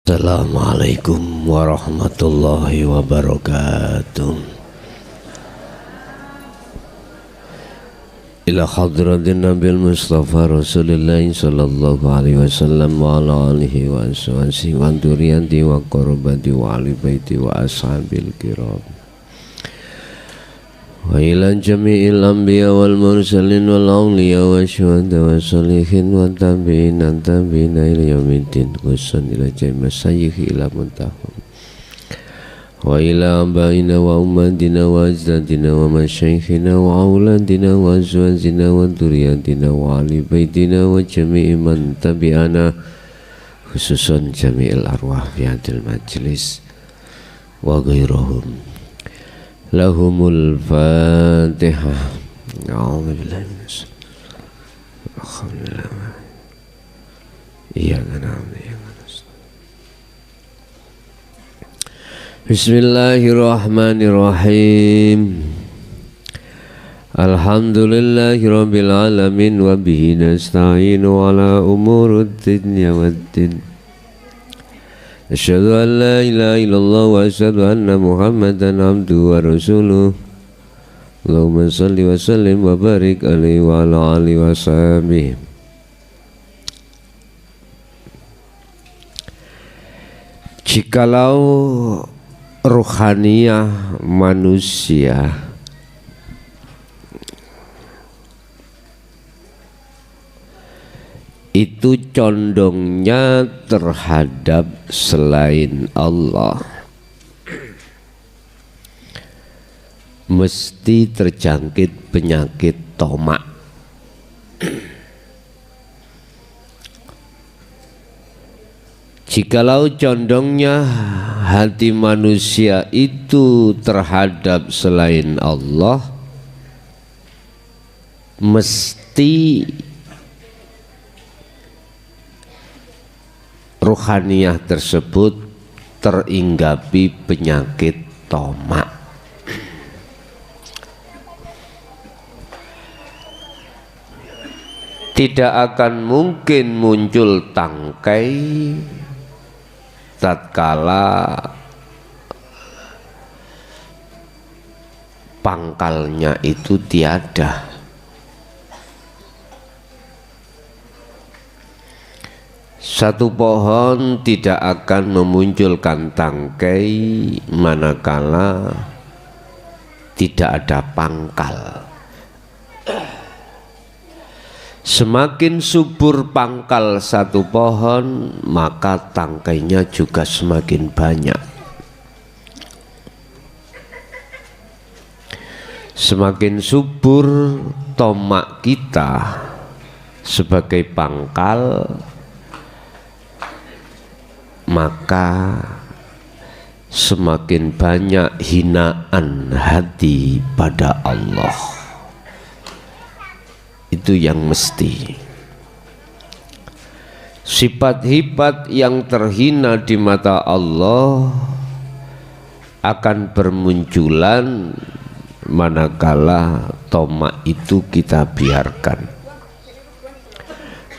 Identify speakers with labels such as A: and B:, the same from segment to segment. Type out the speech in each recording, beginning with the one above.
A: Assalamualaikum warahmatullahi wabarakatuh. Ila hadratin Nabil Mustafa Rasulullah sallallahu alaihi wasallam wa ala alihi wa ashabihi wa dzurriyyati wa qurabati wa ali baiti wa ashabil kiram. Wa ila jami'il anbiya wal mursalin wal awliya wa syuhada wa salihin wa tabi'in ila yaumiddin qusan ila jami'is sayyih ila muntahum wa ila abaina wa ummatina wa ajdadina wa masyaikhina wa auladina wa azwajina wa dzurriyyatina wa ali baitina wa jami'i man tabi'ana khususan jami'il arwah fi hadil majlis wa ghairahum. Lahumul Fatihah. A'udzubillahi minasyaitonir rajim. Bismillahirrahmanirrahim. Alhamdulillahi rabbil alamin wa bihi nasta'inu ala umurud dunya waddin. Asyhadu an la ilaha illallah wa asyhadu anna Muhammadan abduhu wa rasuluh. Allahumma salli wa sallim wa barik alaihi wa ala alihi wa sahbihi. Jikalau ruhaniyah manusia itu condongnya terhadap selain Allah, mesti terjangkit penyakit tomak. Jikalau condongnya hati manusia itu terhadap selain Allah, mesti ruhaniyah tersebut teringgapi penyakit tomak. Tidak akan mungkin muncul tangkai tatkala pangkalnya itu tiada. Satu pohon tidak akan memunculkan tangkai manakala tidak ada pangkal. Semakin subur pangkal satu pohon, maka tangkainya juga semakin banyak. Semakin subur tomak kita sebagai pangkal, maka semakin banyak hinaan hati pada Allah. Itu yang mesti. Sifat-sifat yang terhina di mata Allah akan bermunculan manakala tomak itu kita biarkan.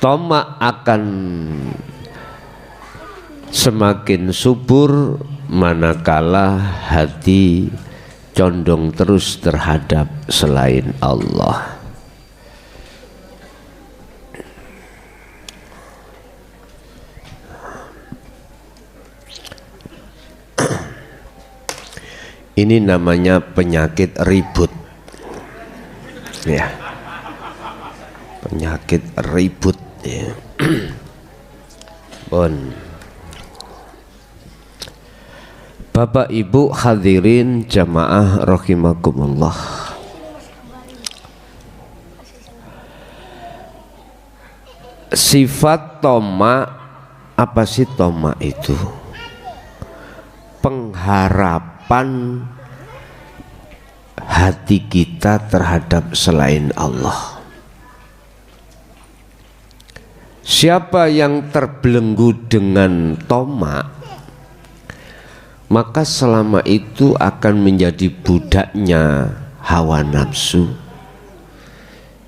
A: Tomak akan semakin subur manakala hati condong terus terhadap selain Allah. Ini namanya penyakit ribut, ya. Penyakit ribut, ya. Bon. Bapak Ibu hadirin jamaah rahimakumullah. Sifat tomak, apa sih tomak itu? Pengharapan hati kita terhadap selain Allah. Siapa yang terbelenggu dengan tomak, maka selama itu akan menjadi budaknya hawa nafsu.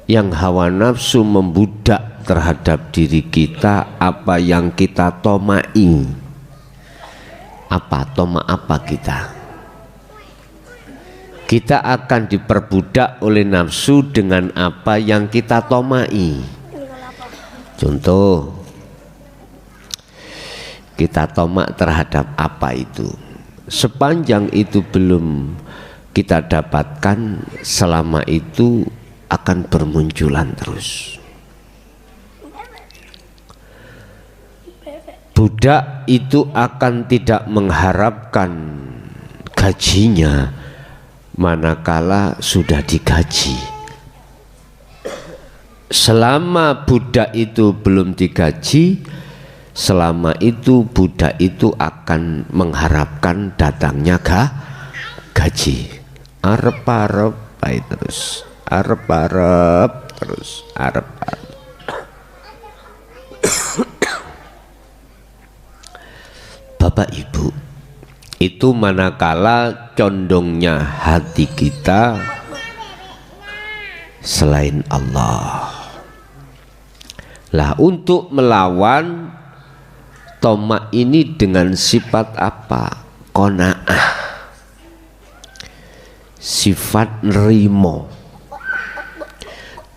A: Yang hawa nafsu membudak terhadap diri kita apa yang kita tomai. Apa toma apa kita? Kita akan diperbudak oleh nafsu dengan apa yang kita tomai. Contoh, kita tomak terhadap apa itu. Sepanjang itu belum kita dapatkan, selama itu akan bermunculan terus. Budak itu akan tidak mengharapkan gajinya manakala sudah digaji. Selama budak itu belum digaji, selama itu budak itu akan mengharapkan datangnya gaji. Arep-arep terus, arep-arep terus, arep-arep. Bapak Ibu, itu manakala condongnya hati kita selain Allah. Lah, untuk melawan tomak ini dengan sifat apa? Qanaah, sifat nerimo.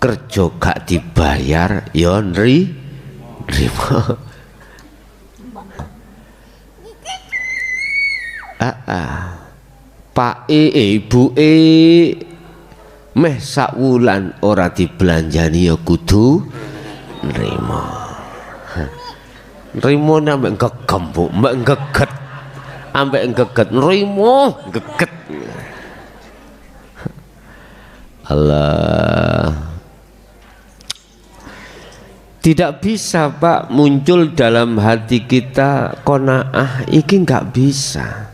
A: Kerja gak dibayar ya nerimo. Pak ibu meh sak wulan ora dibelanjani ya kudu nrimo. Nrimo ambek gegem Bu, mbek geget. Ambek geget nrimo, geget. Allah. Tidak bisa Pak muncul dalam hati kita qanaah, iki enggak bisa.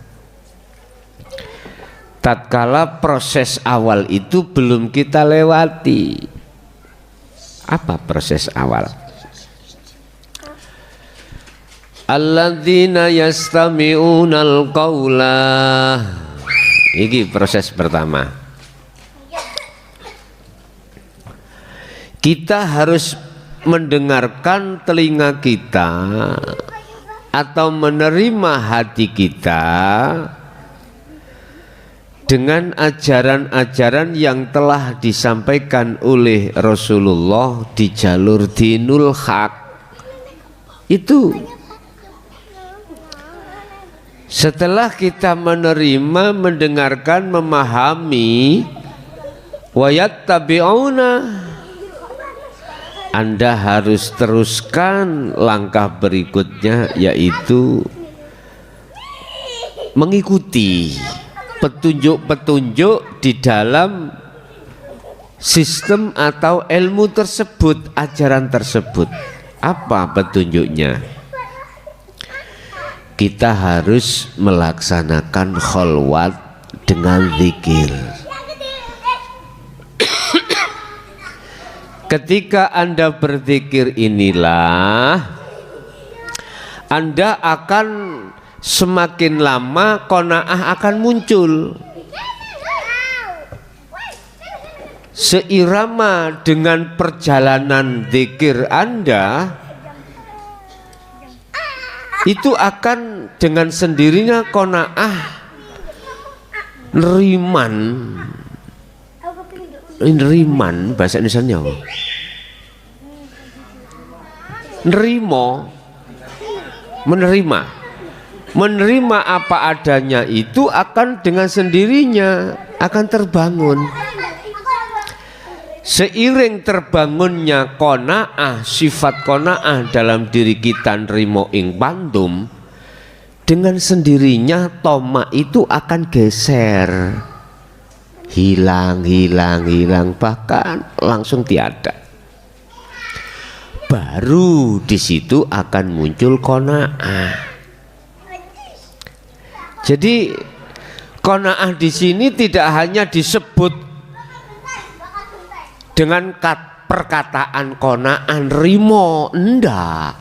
A: Tatkala proses awal itu belum kita lewati. Apa proses awal? Alladzina yastami'unal qawla. Ini proses pertama. Kita harus mendengarkan telinga kita atau menerima hati kita dengan ajaran-ajaran yang telah disampaikan oleh Rasulullah di jalur dinul haq. Itu setelah kita menerima, mendengarkan, memahami, wayattabi'una, Anda harus teruskan langkah berikutnya, yaitu mengikuti petunjuk-petunjuk di dalam sistem atau ilmu tersebut, ajaran tersebut. Apa petunjuknya? Kita harus melaksanakan kholwat dengan zikir. Ketika Anda berzikir inilah Anda akan semakin lama qanaah akan muncul. Seirama dengan perjalanan zikir Anda, itu akan dengan sendirinya qanaah neriman bahasa Indonesianya apa? Nerimo, menerima apa adanya itu akan dengan sendirinya akan terbangun. Seiring terbangunnya qanaah, sifat qanaah dalam diri kita nrimo ing pandum, dengan sendirinya tomak itu akan geser, hilang, bahkan langsung tiada. Baru di situ akan muncul qanaah. Jadi qanaah di sini tidak hanya disebut dengan perkataan qanaah rimo, enggak.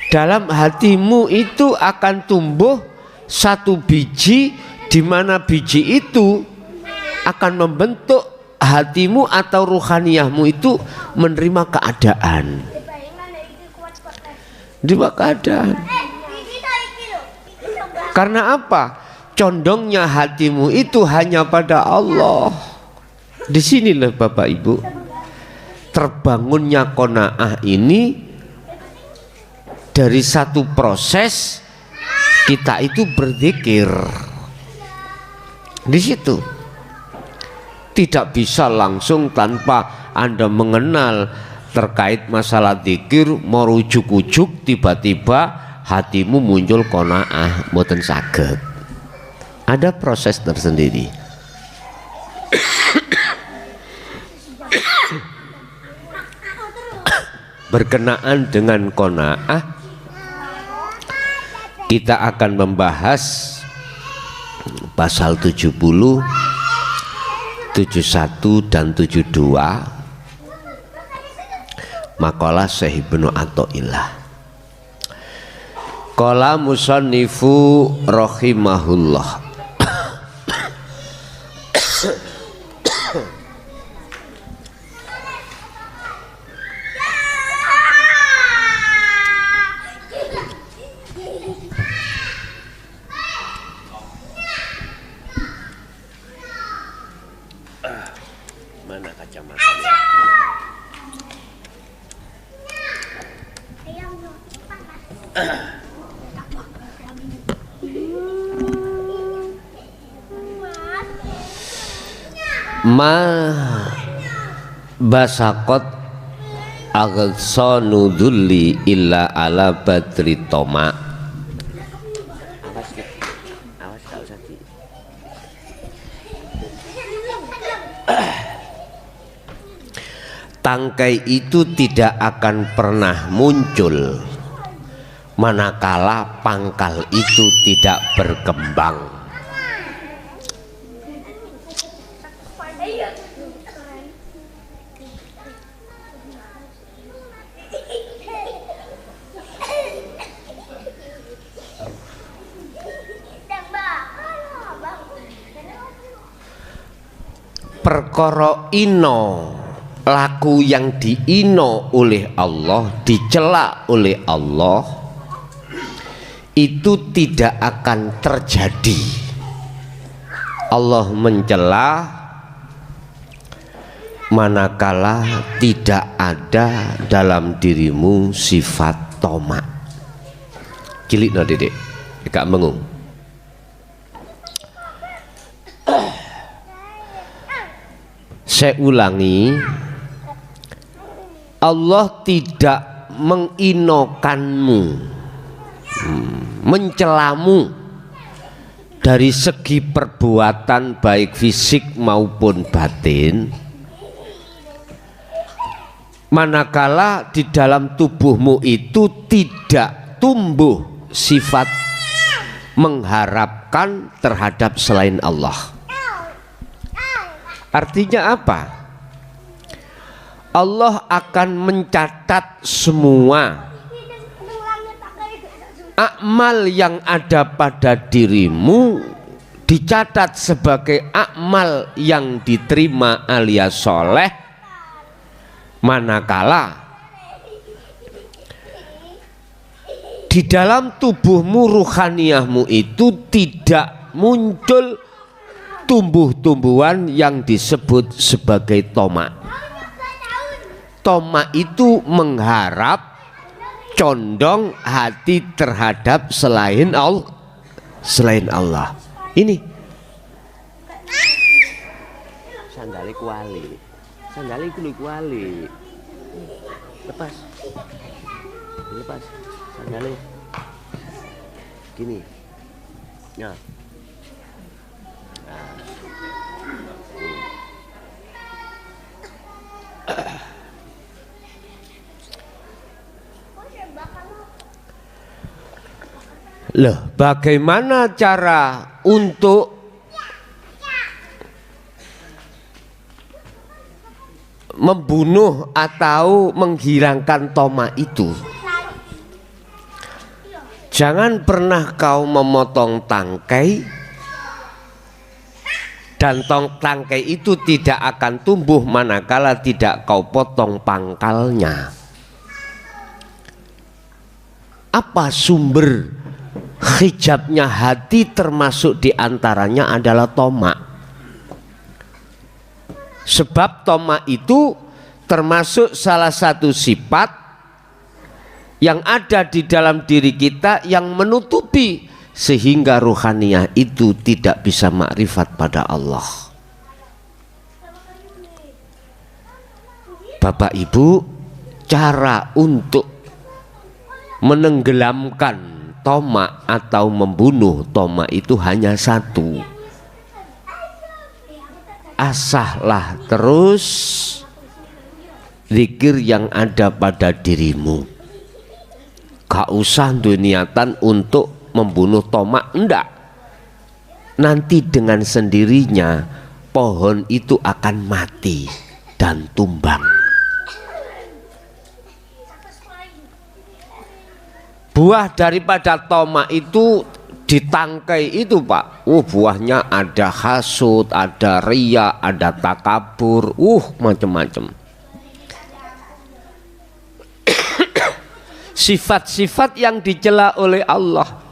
A: Dalam hatimu itu akan tumbuh satu biji, di mana biji itu akan membentuk hatimu atau ruhaniyahmu itu menerima keadaan. Menerima keadaan. Karena apa? Condongnya hatimu itu hanya pada Allah. Di sinilah Bapak Ibu, terbangunnya qanaah ini dari satu proses kita itu berzikir. Di situ tidak bisa langsung tanpa Anda mengenal terkait masalah zikir mau ujuk-ujuk tiba-tiba hatimu muncul qanaah, mboten saged. Ada proses tersendiri. Berkenaan dengan qanaah, kita akan membahas pasal 70, 71 dan 72 makalah Syekh Ibnu Athaillah. Qala musannifu rahimahullah. Mana kacamatanya? Ma basakot aghsanu dzulli illa ala badri toma. Awas kau sakit. Tangkai itu tidak akan pernah muncul manakala pangkal itu tidak berkembang. Perkara ino, laku yang diino oleh Allah, dicela oleh Allah, itu tidak akan terjadi. Allah mencela manakala tidak ada dalam dirimu sifat toma. Cilik no dedek, gak mengung. Saya ulangi, Allah tidak menginokanmu, mencelamu dari segi perbuatan baik fisik maupun batin, manakala di dalam tubuhmu itu tidak tumbuh sifat mengharapkan terhadap selain Allah. Artinya apa? Allah akan mencatat semua amal yang ada pada dirimu, dicatat sebagai amal yang diterima alias soleh, manakala di dalam tubuhmu, ruhaniyahmu itu tidak muncul tumbuh-tumbuhan yang disebut sebagai toma. Toma itu mengharap, condong hati terhadap selain Allah. Ini sandali kuali, sandali kuali. Lepas sandali. Gini, ya. Loh, bagaimana cara untuk membunuh atau menghilangkan toma itu? Jangan pernah kau memotong tangkai dan tangkai itu tidak akan tumbuh manakala tidak kau potong pangkalnya. Apa sumber hijabnya hati termasuk diantaranya adalah tomak. Sebab tomak itu termasuk salah satu sifat yang ada di dalam diri kita yang menutupi sehingga ruhaniyah itu tidak bisa makrifat pada Allah. Bapak Ibu, cara untuk menenggelamkan tomak atau membunuh tomak itu hanya satu. Asahlah terus zikir yang ada pada dirimu. Gak usah niatan untuk membunuh tomak, enggak. Nanti dengan sendirinya pohon itu akan mati dan tumbang. Buah daripada tomak itu ditangkai itu Pak, buahnya ada hasud, ada riya, ada takabur, macam-macam. Sifat-sifat yang dicela oleh Allah.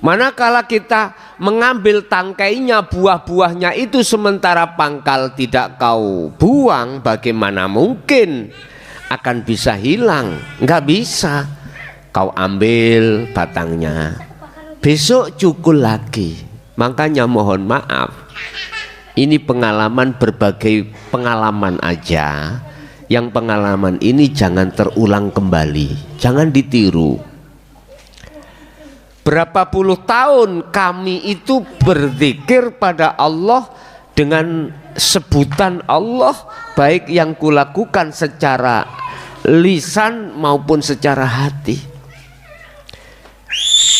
A: Manakala kita mengambil tangkainya, buah-buahnya itu sementara pangkal tidak kau buang, bagaimana mungkin akan bisa hilang? Nggak bisa. Kau ambil batangnya, besok cukul lagi. Makanya mohon maaf, ini pengalaman, berbagai pengalaman aja. Yang pengalaman ini jangan terulang kembali, jangan ditiru. Berapa puluh tahun kami itu berzikir pada Allah dengan sebutan Allah, baik yang kulakukan secara lisan maupun secara hati,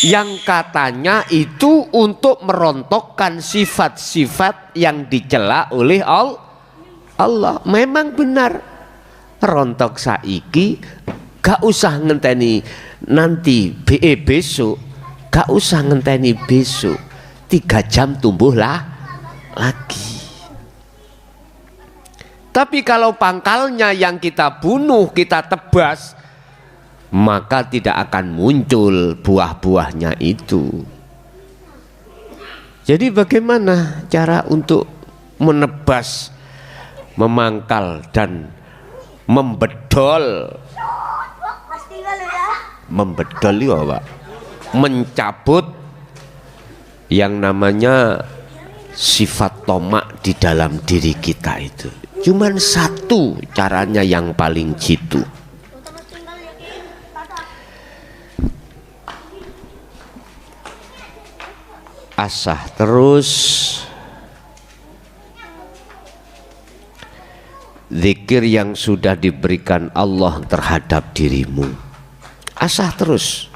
A: yang katanya itu untuk merontokkan sifat-sifat yang dicela oleh Allah. Memang benar, rontok saiki, gak usah ngenteni nanti besok, gak usah ngenteni besok, 3 jam tumbuhlah lagi. Tapi kalau pangkalnya yang kita bunuh, kita tebas, maka tidak akan muncul buah-buahnya itu. Jadi bagaimana cara untuk menebas, memangkal dan membedol? Membedol itu apa? Mencabut yang namanya sifat tomak di dalam diri kita itu. Cuman satu caranya yang paling jitu. Asah terus zikir yang sudah diberikan Allah terhadap dirimu. Asah terus.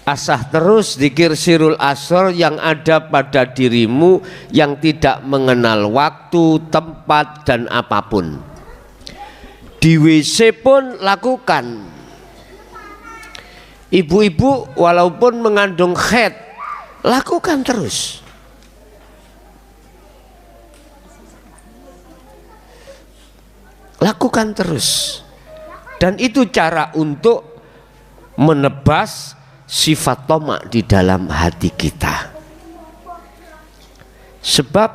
A: Asah terus zikir sirul asr yang ada pada dirimu, yang tidak mengenal waktu, tempat dan apapun. Di WC pun lakukan. Ibu-ibu walaupun mengandung haid, lakukan terus. Lakukan terus. Dan itu cara untuk menebas sifat tomak di dalam hati kita. Sebab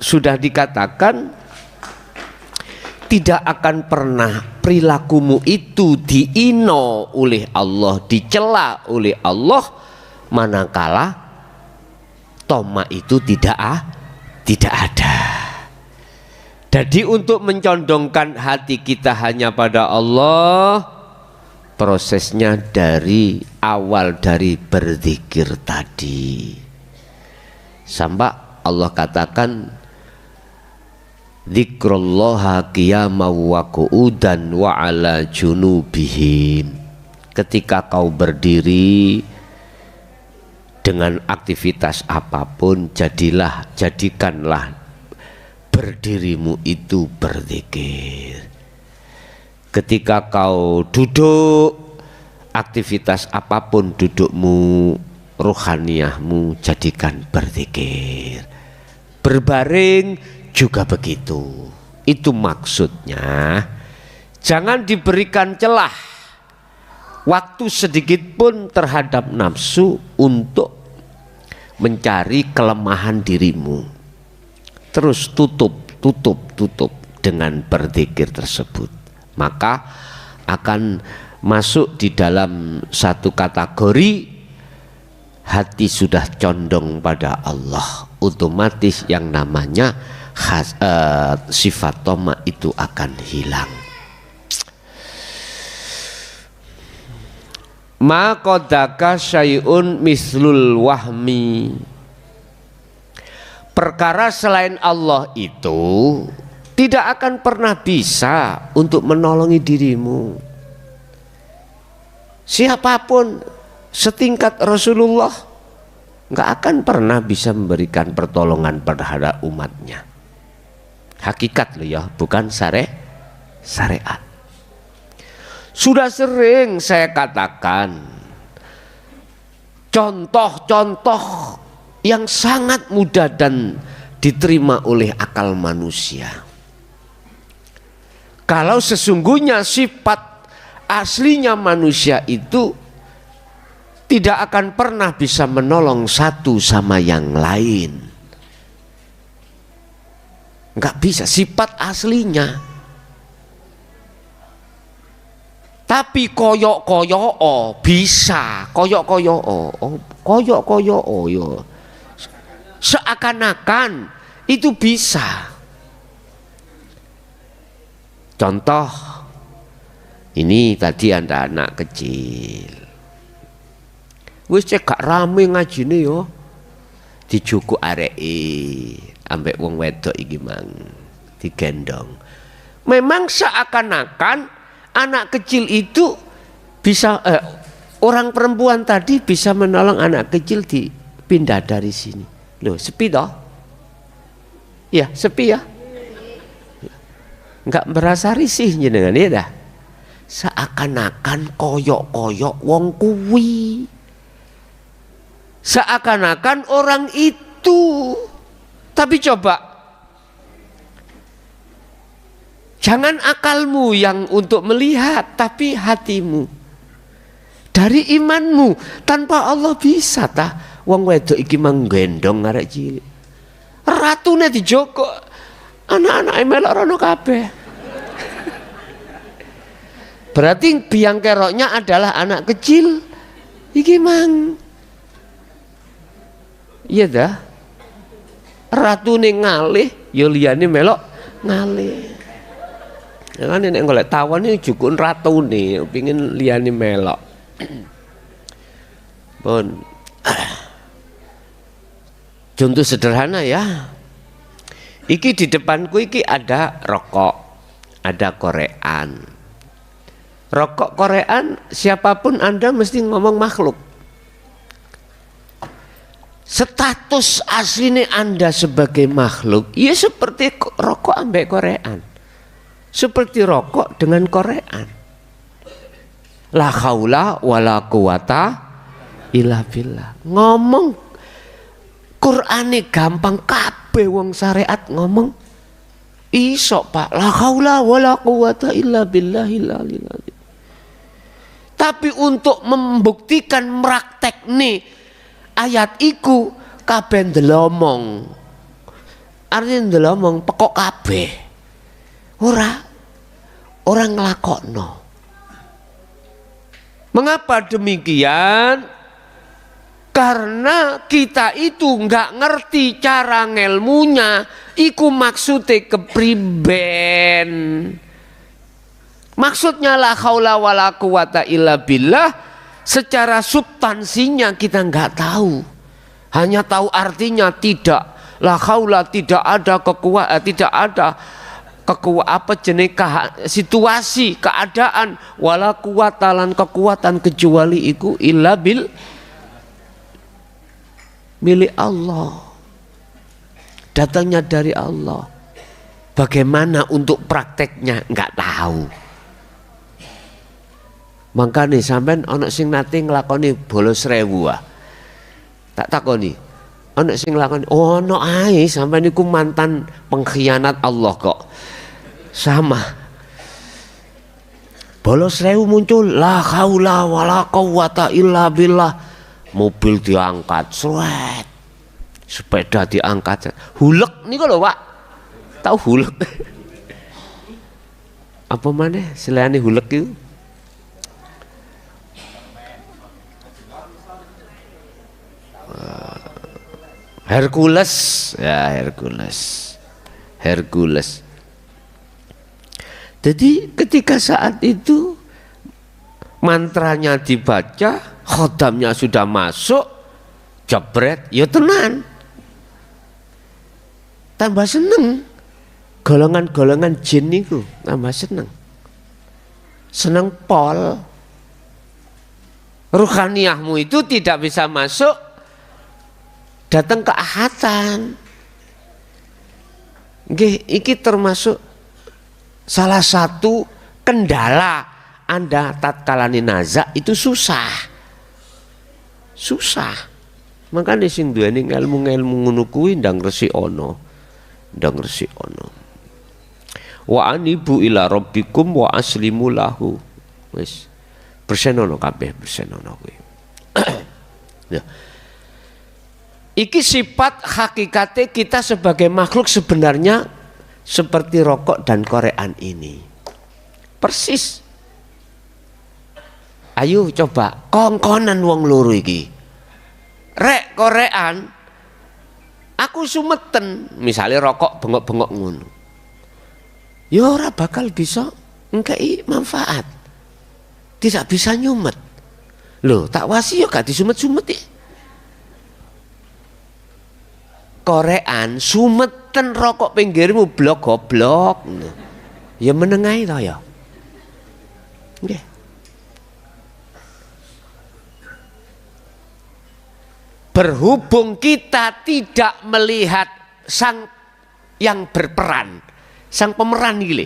A: sudah dikatakan, tidak akan pernah perilakumu itu diino oleh Allah, dicela oleh Allah, manakala tomak itu tidak ada. Jadi untuk mencondongkan hati kita hanya pada Allah, prosesnya dari awal, dari berzikir tadi. Sampai Allah katakan, dzikrullaha qiyaman wa qu'udan wa ala junubihim. Ketika kau berdiri dengan aktivitas apapun, jadikanlah berdirimu itu berzikir. Ketika kau duduk, aktivitas apapun dudukmu, ruhaniyahmu jadikan berzikir. Berbaring juga begitu. Itu maksudnya jangan diberikan celah waktu sedikit pun terhadap nafsu untuk mencari kelemahan dirimu. Terus tutup dengan berzikir tersebut. Maka akan masuk di dalam satu kategori hati sudah condong pada Allah. Otomatis yang namanya sifat toma itu akan hilang. Ma qadaka syai'un mislul wahmi. Perkara selain Allah itu tidak akan pernah bisa untuk menolongi dirimu. Siapapun setingkat Rasulullah nggak akan pernah bisa memberikan pertolongan terhadap umatnya. Hakikat loh ya, bukan syariat. Sudah sering saya katakan contoh-contoh yang sangat mudah dan diterima oleh akal manusia. Kalau sesungguhnya sifat aslinya manusia itu tidak akan pernah bisa menolong satu sama yang lain. Nggak bisa, sifat aslinya. Tapi koyok-koyok bisa, koyok-koyok yo. Seakan-akan itu bisa. Contoh, ini tadi ada anak kecil. Wis cek gak rame ngajine yo. Dijuku areki ambek wong wedok iki mang digendong. Memang seakan-akan anak kecil itu bisa orang perempuan tadi bisa menolong anak kecil dipindah dari sini. Loh, sepi toh? Ya, sepi ya. Enggak merasa risih jenengan ya dah. Seakan-akan koyok-koyok wong kuwi. Seakan-akan orang itu. Tapi coba jangan akalmu yang untuk melihat, tapi hatimu. Dari imanmu, tanpa Allah bisa tah wong wedok iki menggendong arek cilik. Ratune dijogo, anak-anak melok rono kabeh. Berarti biang keroknya adalah anak kecil. Iki mang. Iya dah. Ratune ngalih, ya liyane melok ngalih. Ya kan nek golek tawon iki jukun ratune, pengin liyane melok. Pun contoh sederhana ya. Iki di depanku iki ada rokok, ada korean. Rokok korean siapapun Anda mesti ngomong makhluk. Status aslinya Anda sebagai makhluk ya seperti rokok ambek korean. Seperti rokok dengan korean. La haula wala quwata illa billah. Ngomong Qur'ane gampang kabeh wong syariat ngomong iso Pak. La haula wala quwata illa billahil aliyil azim. Tapi untuk membuktikan praktek nih ayat iku kabeh ndelomong. Artinya ndelomong pekok kabeh. Orang nglakokno. Mengapa demikian? Karena kita itu nggak ngerti cara ngelmunya. Iku maksudnya kepriben. Maksudnya la haula wala quwata illa billah. Secara substansinya kita nggak tahu, hanya tahu artinya tidak. La haula tidak ada kekuatan, tidak ada apa jenis situasi keadaan wala quwata lan kekuatan kecuali iku illa bil milik Allah, datangnya dari Allah. Bagaimana untuk prakteknya nggak tahu. Makanya sampean ana sing nate nglakoni bolos 1000 ah. Tak takoni. Ana sing nglakoni, oh ana ae sampean niku mantan pengkhianat Allah kok. sama. Bolos Sewu muncul, la haula wala quwata illa billah. Mobil diangkat, sret. Sepeda diangkat. Hulek niku lho, Pak. Tahu hulek? Apa maneh selain hulek itu? Hercules, ya Hercules. Jadi ketika saat itu mantranya dibaca, khodamnya sudah masuk, jebret, ya tenan. Tambah seneng. Golongan-golongan jin niku tambah seneng. Seneng pol. Ruhaniyahmu itu tidak bisa masuk, datang ke ahatan. Nggih, iki termasuk salah satu kendala Anda tatkala naza itu susah. Makanya sing duweni ilmu-ilmu ngono kuwi ndang resi ono. Wa anibu ila rabbikum wa aslimu lahu. Wis bersenono kabeh bersenono kuwi. Ya. Iki sifat hakikate kita sebagai makhluk sebenarnya seperti rokok dan korean ini. Persis. Ayo coba kongkonan wong loro iki. Rek korean aku sumeten, misalnya rokok bengok-bengok ngono. Ya ora bakal bisa ngkei manfaat. Tidak bisa nyumet. Loh, tak wasi ya gak disumet-sumet ya. Korean sumeten rokok pinggirmu blok goblok. Ya menengahi to ya. Nggih. Berhubung kita tidak melihat sang yang berperan, sang pemeran gile,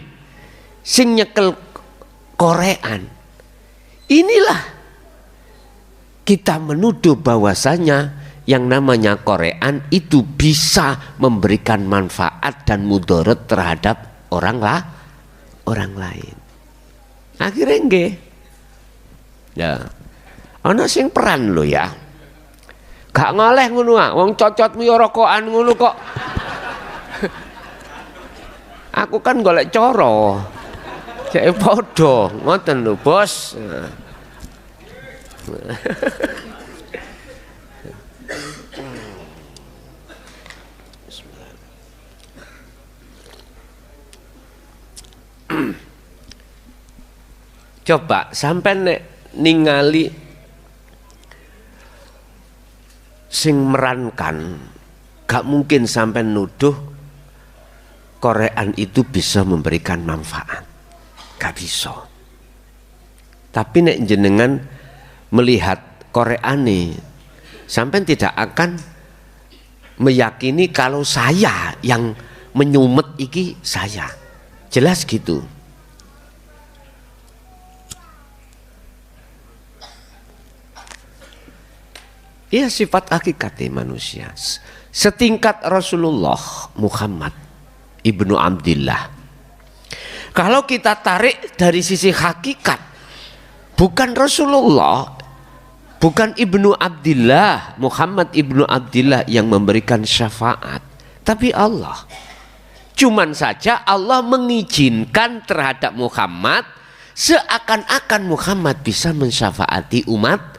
A: sing nyekel korean, inilah kita menuduh bahwasanya yang namanya korean itu bisa memberikan manfaat dan mudarat terhadap orang lain. Akhirnya nggih, ya, ana sing peran lo ya. Gak ngoleh ngono ah, wong cocotmu ya rokokan ngono kok. Aku kan golek cara. Cek padha, ngoten lho, Bos. Coba sampai nek ningali sing merankan, gak mungkin sampai nuduh korean itu bisa memberikan manfaat, gak bisa. Tapi nek jenengan melihat koreane, sampai tidak akan meyakini kalau saya yang menyumet iki saya, jelas gitu. Ia sifat hakikati manusia. Setingkat Rasulullah Muhammad ibnu Abdillah. Kalau kita tarik dari sisi hakikat, bukan Rasulullah, bukan ibnu Abdillah, Muhammad ibnu Abdillah yang memberikan syafaat, tapi Allah. Cuman saja Allah mengizinkan terhadap Muhammad seakan-akan Muhammad bisa mensyafaati umatnya.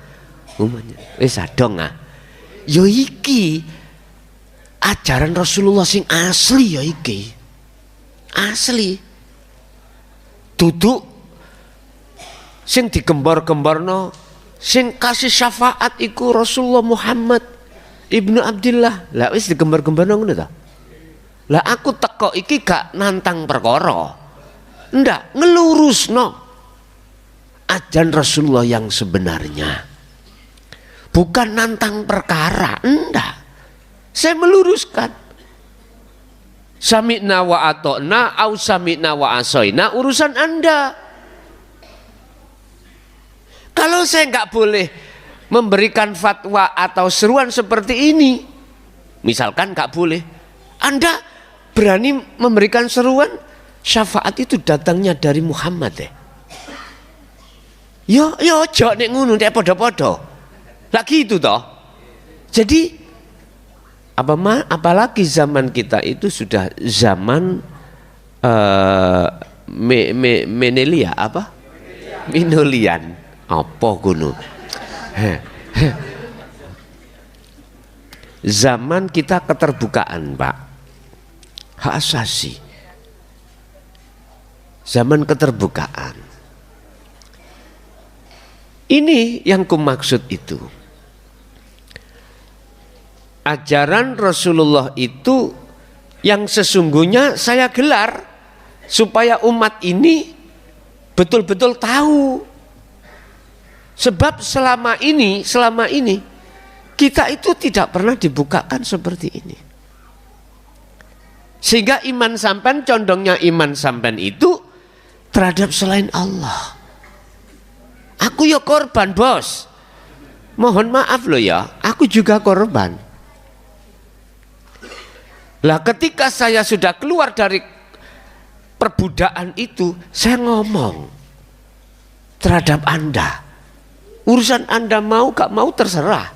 A: Wis adong ah. Yo iki ajaran Rasulullah sing asli ya iki. Asli. Duduk sing digembar-gembarno, sing kasih syafaat iku Rasulullah Muhammad ibnu Abdillah. Lah wis digembar-gembarno ngono ta? Lah aku teko iki gak nantang perkara. Ndak, ngelurusno ajaran Rasulullah yang sebenarnya. Bukan nantang perkara, enggak. Saya meluruskan. Sami'na wa ato'na, au sami'na wa asoyna, urusan Anda. Kalau saya enggak boleh memberikan fatwa atau seruan seperti ini, misalkan enggak boleh, Anda berani memberikan seruan, syafaat itu datangnya dari Muhammad ya. Yo ojo nek ngono nek padha-padha. Lagi itu toh. Jadi apalagi zaman kita itu sudah zaman Menelia apa? Minolian. Apa ngono? Zaman kita keterbukaan, Pak. Hak asasi. Zaman keterbukaan. Ini yang kumaksud itu. Ajaran Rasulullah itu yang sesungguhnya saya gelar supaya umat ini betul-betul tahu. Sebab selama ini kita itu tidak pernah dibukakan seperti ini. Sehingga iman sampean, condongnya iman sampean itu terhadap selain Allah. Aku ya korban, bos. Mohon maaf loh ya, aku juga korban. Lah ketika saya sudah keluar dari perbudakan itu, saya ngomong terhadap Anda. Urusan Anda mau gak mau terserah.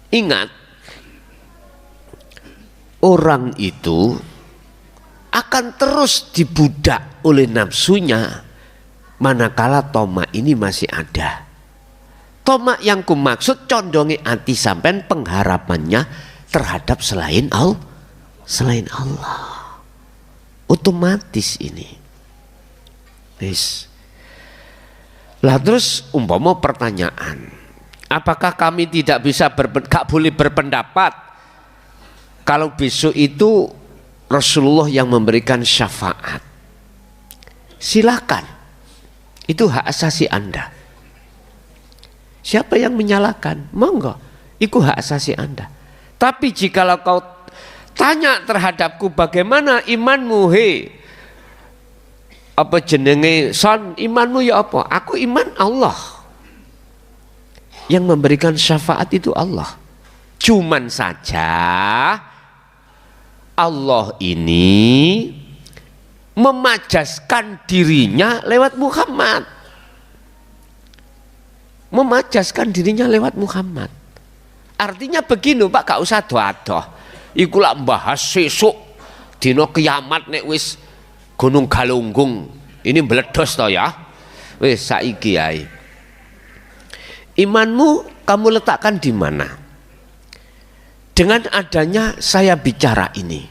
A: Ingat, orang itu akan terus dibudak oleh nafsunya manakala tomak ini masih ada. Tomak yang kumaksud condongi hati sampean pengharapannya terhadap selain Allah. Otomatis ini. Wis. Lah terus umpama pertanyaan, apakah kami tidak bisa gak boleh berpendapat kalau besok itu Rasulullah yang memberikan syafaat? Silakan. Itu hak asasi Anda. Siapa yang menyalahkan? Monggo, itu hak asasi Anda. Tapi jikalau kau tanya terhadapku bagaimana imanmu, apa jenenge son, imanmu ya apa? Aku iman Allah. Yang memberikan syafaat itu Allah. Cuman saja Allah ini memajaskan dirinya lewat Muhammad. Memajaskan dirinya lewat Muhammad. Artinya begini Pak, gak usah doa-doa. Iku lak bahas sesuk dina kiamat nek wis Gunung Galunggung ini meledos toh ya. Wis saiki ae. Imanmu kamu letakkan di mana? Dengan adanya saya bicara ini.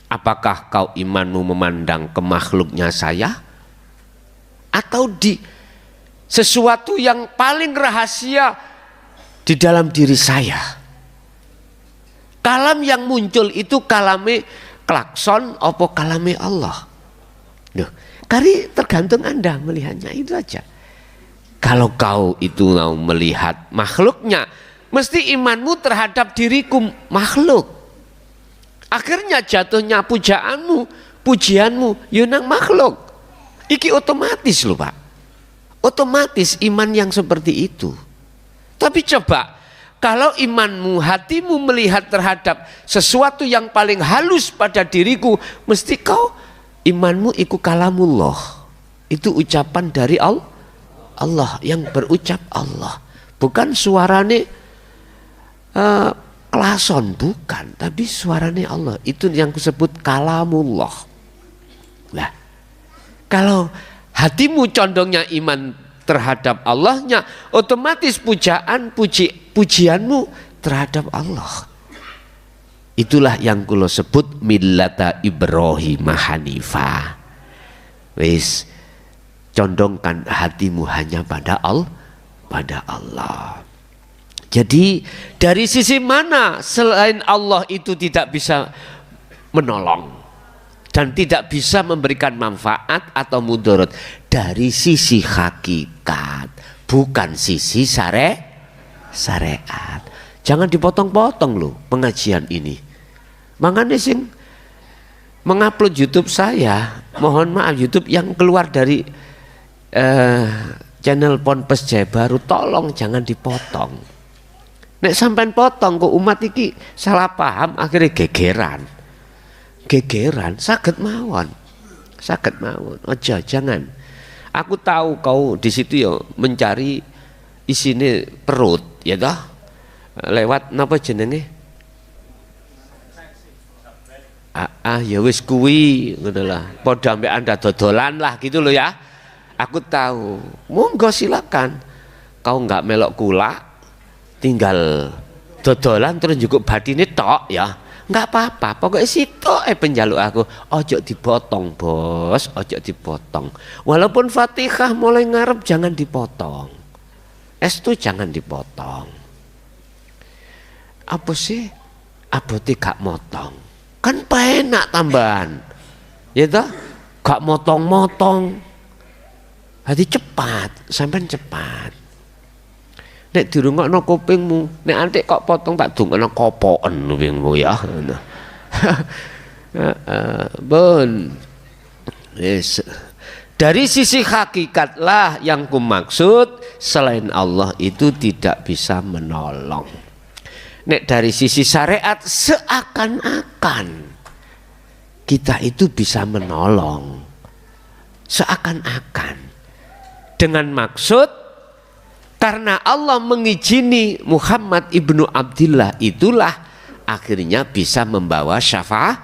A: Apakah kau imanmu memandang ke makhluknya saya? Atau di sesuatu yang paling rahasia di dalam diri saya? Kalam yang muncul itu kalame klakson apa kalame Allah? Duh, kari tergantung Anda melihatnya, itu aja. Kalau kau itu mau melihat makhluknya, mesti imanmu terhadap diriku makhluk. Akhirnya jatuhnya pujianmu yunang makhluk. Iki otomatis loh Pak. Otomatis iman yang seperti itu. Tapi coba kalau imanmu, hatimu melihat terhadap sesuatu yang paling halus pada diriku, mesti kau imanmu iku kalamullah. Itu ucapan dari Allah yang berucap Allah. Bukan suarane klason, bukan, tapi suaranya Allah. Itu yang disebut kalamullah. Nah, kalau hatimu condongnya iman terhadap Allahnya, otomatis pujianmu terhadap Allah. Itulah yang kulo sebut millata Ibrahim Hanifah. Wis, condongkan hatimu hanya pada Allah. Jadi dari sisi mana selain Allah itu tidak bisa menolong dan tidak bisa memberikan manfaat atau mudarat? Dari sisi hakikat, bukan sisi syariat. Jangan dipotong-potong loh pengajian ini. Makanya sing mengupload YouTube saya, mohon maaf YouTube yang keluar dari channel Ponpes Jaya Baru, tolong jangan dipotong. Nek sampean potong kok umat iki salah paham akhirnya gegeran. gegeran, saged mawon. Saged mawon. Aja jangan. Aku tahu kau di situ ya mencari isine perut, ya toh? Lewat napa jenenge? Ya wis kuwi ngono lah. Padha ambek Anda dodolan lah gitu loh ya. Aku tahu. Monggo silakan. Kau enggak melok kula, tinggal dodolan terus cukup batine tok ya. Enggak apa-apa. Pokoknya sitok penjaluk aku. Ojo dipotong, Bos. Ojo dipotong. Walaupun Fatihah mulai ngarep jangan dipotong. Estu jangan dipotong. Apa sih? Abote gak motong. Kan penak tambahan. Ya toh? Gak motong-motong. Hati cepat, sampean cepat. Nek dirungokno kupingmu, nek antik kok potong tak dungokno kopoken kupingmu ya. Bon. Yes. Dari sisi hakikatlah yang kumaksud, selain Allah itu tidak bisa menolong. Nek dari sisi syariat seakan-akan kita itu bisa menolong. Seakan-akan. Dengan maksud karena Allah mengizini Muhammad ibnu Abdillah itulah akhirnya bisa membawa syafaat.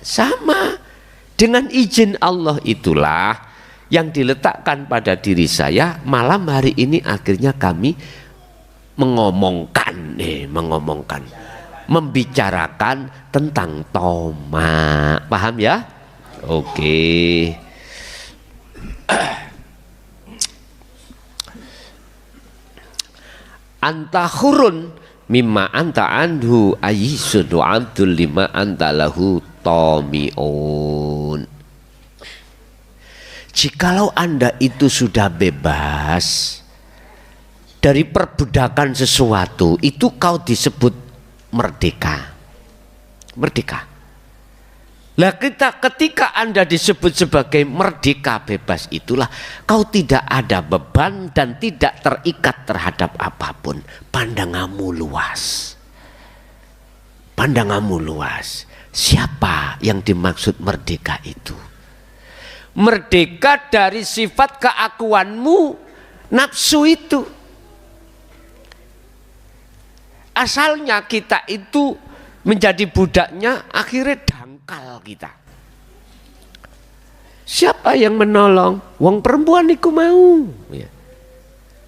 A: Sama dengan izin Allah itulah yang diletakkan pada diri saya malam hari ini akhirnya kami membicarakan tentang toma. Paham ya? Oke. Anta hurun mimma anta anhu ayisun wa antul lima anta lahu tomi'un. Jikalau Anda itu sudah bebas dari perbudakan sesuatu, itu kau disebut merdeka. Merdeka. Lah ketika Anda disebut sebagai merdeka bebas itulah kau tidak ada beban dan tidak terikat terhadap apapun. Pandanganmu luas. Pandanganmu luas. Siapa yang dimaksud merdeka itu? Merdeka dari sifat keakuanmu, nafsu itu. Asalnya kita itu menjadi budaknya, akhirnya dangkal kita. Siapa yang menolong? Wong perempuan iku mau.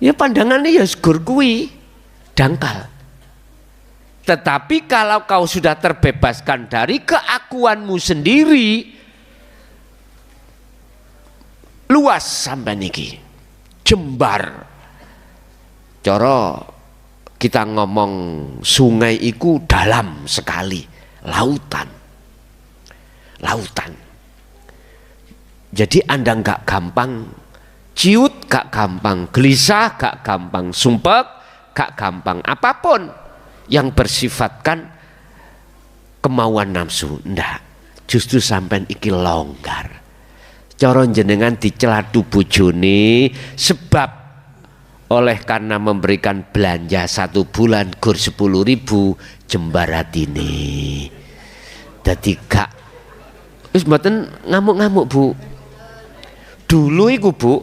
A: Ya pandangannya ya segur kui, dangkal. Tetapi kalau kau sudah terbebaskan dari keakuanmu sendiri, luas sampai niki, jembar. Coro kita ngomong sungai itu dalam sekali, lautan. Jadi Anda nggak gampang ciut, gak gampang gelisah, gak gampang sumpek, gak gampang apapun yang bersifatkan kemauan nafsu. Ndak, justru sampai iki longgar. Coron jenengan dicelatu bojone sebab oleh karena memberikan belanja 1 bulan gur 10.000 jembarat ini. Dadi gak wis mboten ngamuk-ngamuk Bu. Dulu iku Bu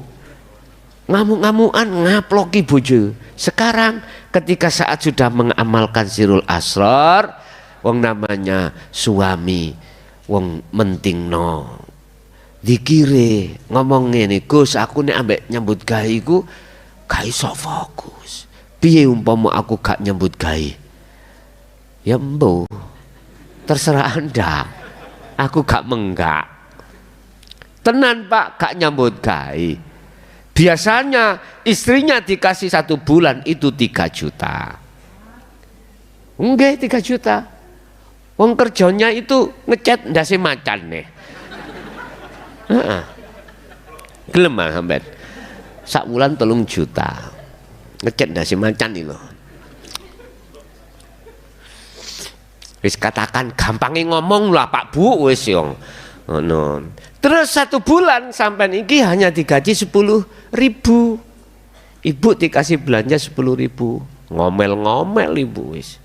A: ngamuk-ngamukan ngaploki bojo. Sekarang ketika saat sudah mengamalkan sirul asrar, wong namanya suami wong mentingno dikire ngomong ngene, Gus aku nek ambek nyambut gawe iku gak iso fokus. Piye umpama aku gak nyambut gawe? Ya mbo, terserah Anda. Aku gak menggak. Tenan Pak, gak nyambut gawe. Biasanya istrinya dikasih 1 bulan itu 3 juta. Enggak 3 juta. Wong kerjanya itu ngecat ndase macan nih. Gelem sampean. Sak bulan 3 juta. Ngecat ndase macan iki lho. Wis katakan gampangnya ngomong lah Pak Bu wis yo. Ngono. Terus 1 bulan sampai iki hanya digaji 10.000. Ibu dikasih belanja 10.000. Ngomel-ngomel ibu wis.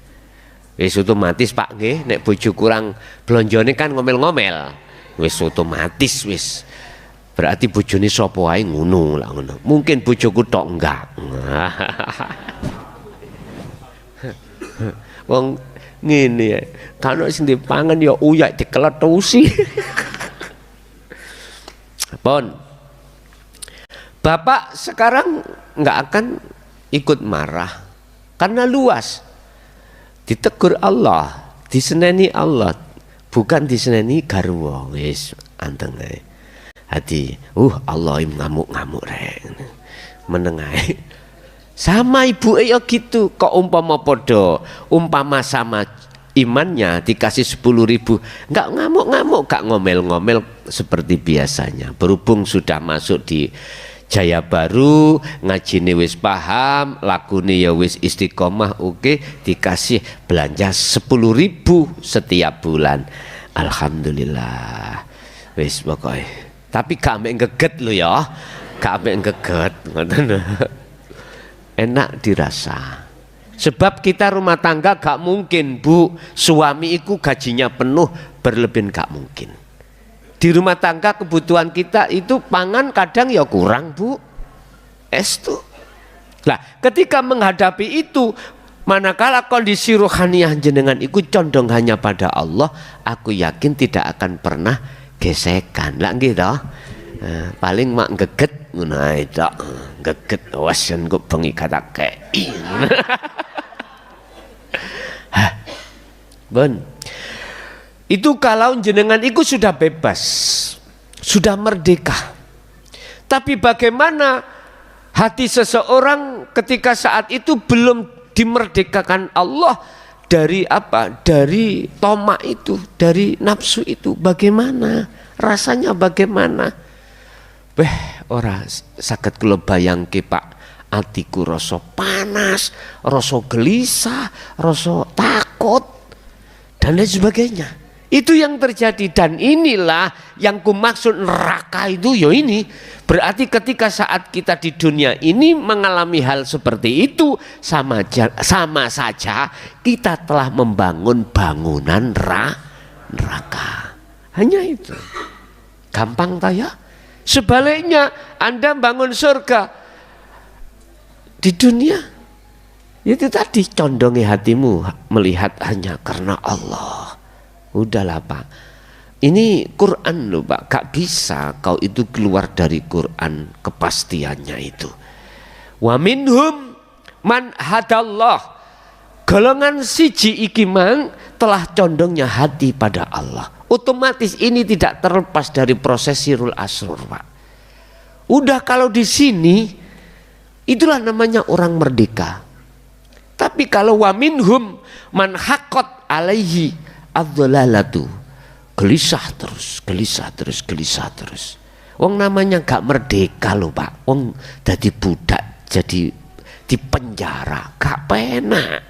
A: Wis otomatis Pak nggih, nek bojo kurang blonjone kan ngomel-ngomel. Wis otomatis wis. Berarti bojone sapa wae ngono lah ngono. Mungkin bojoku tok enggak. Wong ngene ya. Kalau sing dipangan ya uyak dikeletusi. Pon. Bapak sekarang nggak akan ikut marah karena luas. Ditegur Allah, diseneni Allah, bukan diseneni garwa. Wis anteng ae. Hati, Allah ngamuk-ngamuk rek. Menengai. Sama ibu ya gitu. Kok umpama podo, umpama sama imannya dikasih 10.000, nggak ngamuk-ngamuk, nggak ngomel-ngomel seperti biasanya. Berhubung sudah masuk di Jaya Baru, ngajine wis paham, lakune ya wis istiqomah, oke, dikasih belanja 10.000 setiap bulan. Alhamdulillah. Wis pokoknya. Tapi gak ambek geget lo ya, gak ambek geget, enak dirasa. Sebab kita rumah tangga gak mungkin Bu, suami itu gajinya penuh berlebihan, gak mungkin. Di rumah tangga kebutuhan kita itu pangan kadang ya kurang Bu, estu. Nah ketika menghadapi itu, manakala kondisi rohaniah jenengan itu condong hanya pada Allah, aku yakin tidak akan pernah gesekan lah gitu. Paling mak geget ngono ae tok. Geget wasen kok bengi katake. Bon. Itu kalau jenengan itu sudah bebas, sudah merdeka. Tapi bagaimana hati seseorang ketika saat itu belum dimerdekakan Allah dari apa? Dari tomak itu, dari nafsu itu. Bagaimana? Rasanya bagaimana? Ora saged kula bayangke Pak, atiku rasa panas, rasa gelisah, rasa takut dan lain sebagainya. Itu yang terjadi, dan inilah yang kumaksud neraka itu ya ini. Berarti ketika saat kita di dunia ini mengalami hal seperti itu, sama saja kita telah membangun bangunan neraka. Hanya itu. Gampang tak ya? Sebaliknya Anda bangun surga di dunia, itu tadi condongi hatimu melihat hanya karena Allah. Udahlah Pak, ini Quran loh Pak, gak bisa kau itu keluar dari Quran kepastiannya itu. Wa minhum man hadallah, golongan siji iki mang telah condongnya hati pada Allah. Otomatis ini tidak terlepas dari proses sirul asrur Pak. Udah kalau di sini itulah namanya orang merdeka. Tapi kalau wa minhum man haqqat alaihi adzalalatu, gelisah terus, gelisah terus, gelisah terus. Wong namanya gak merdeka loh Pak. Wong jadi budak, jadi di penjara, gak penak.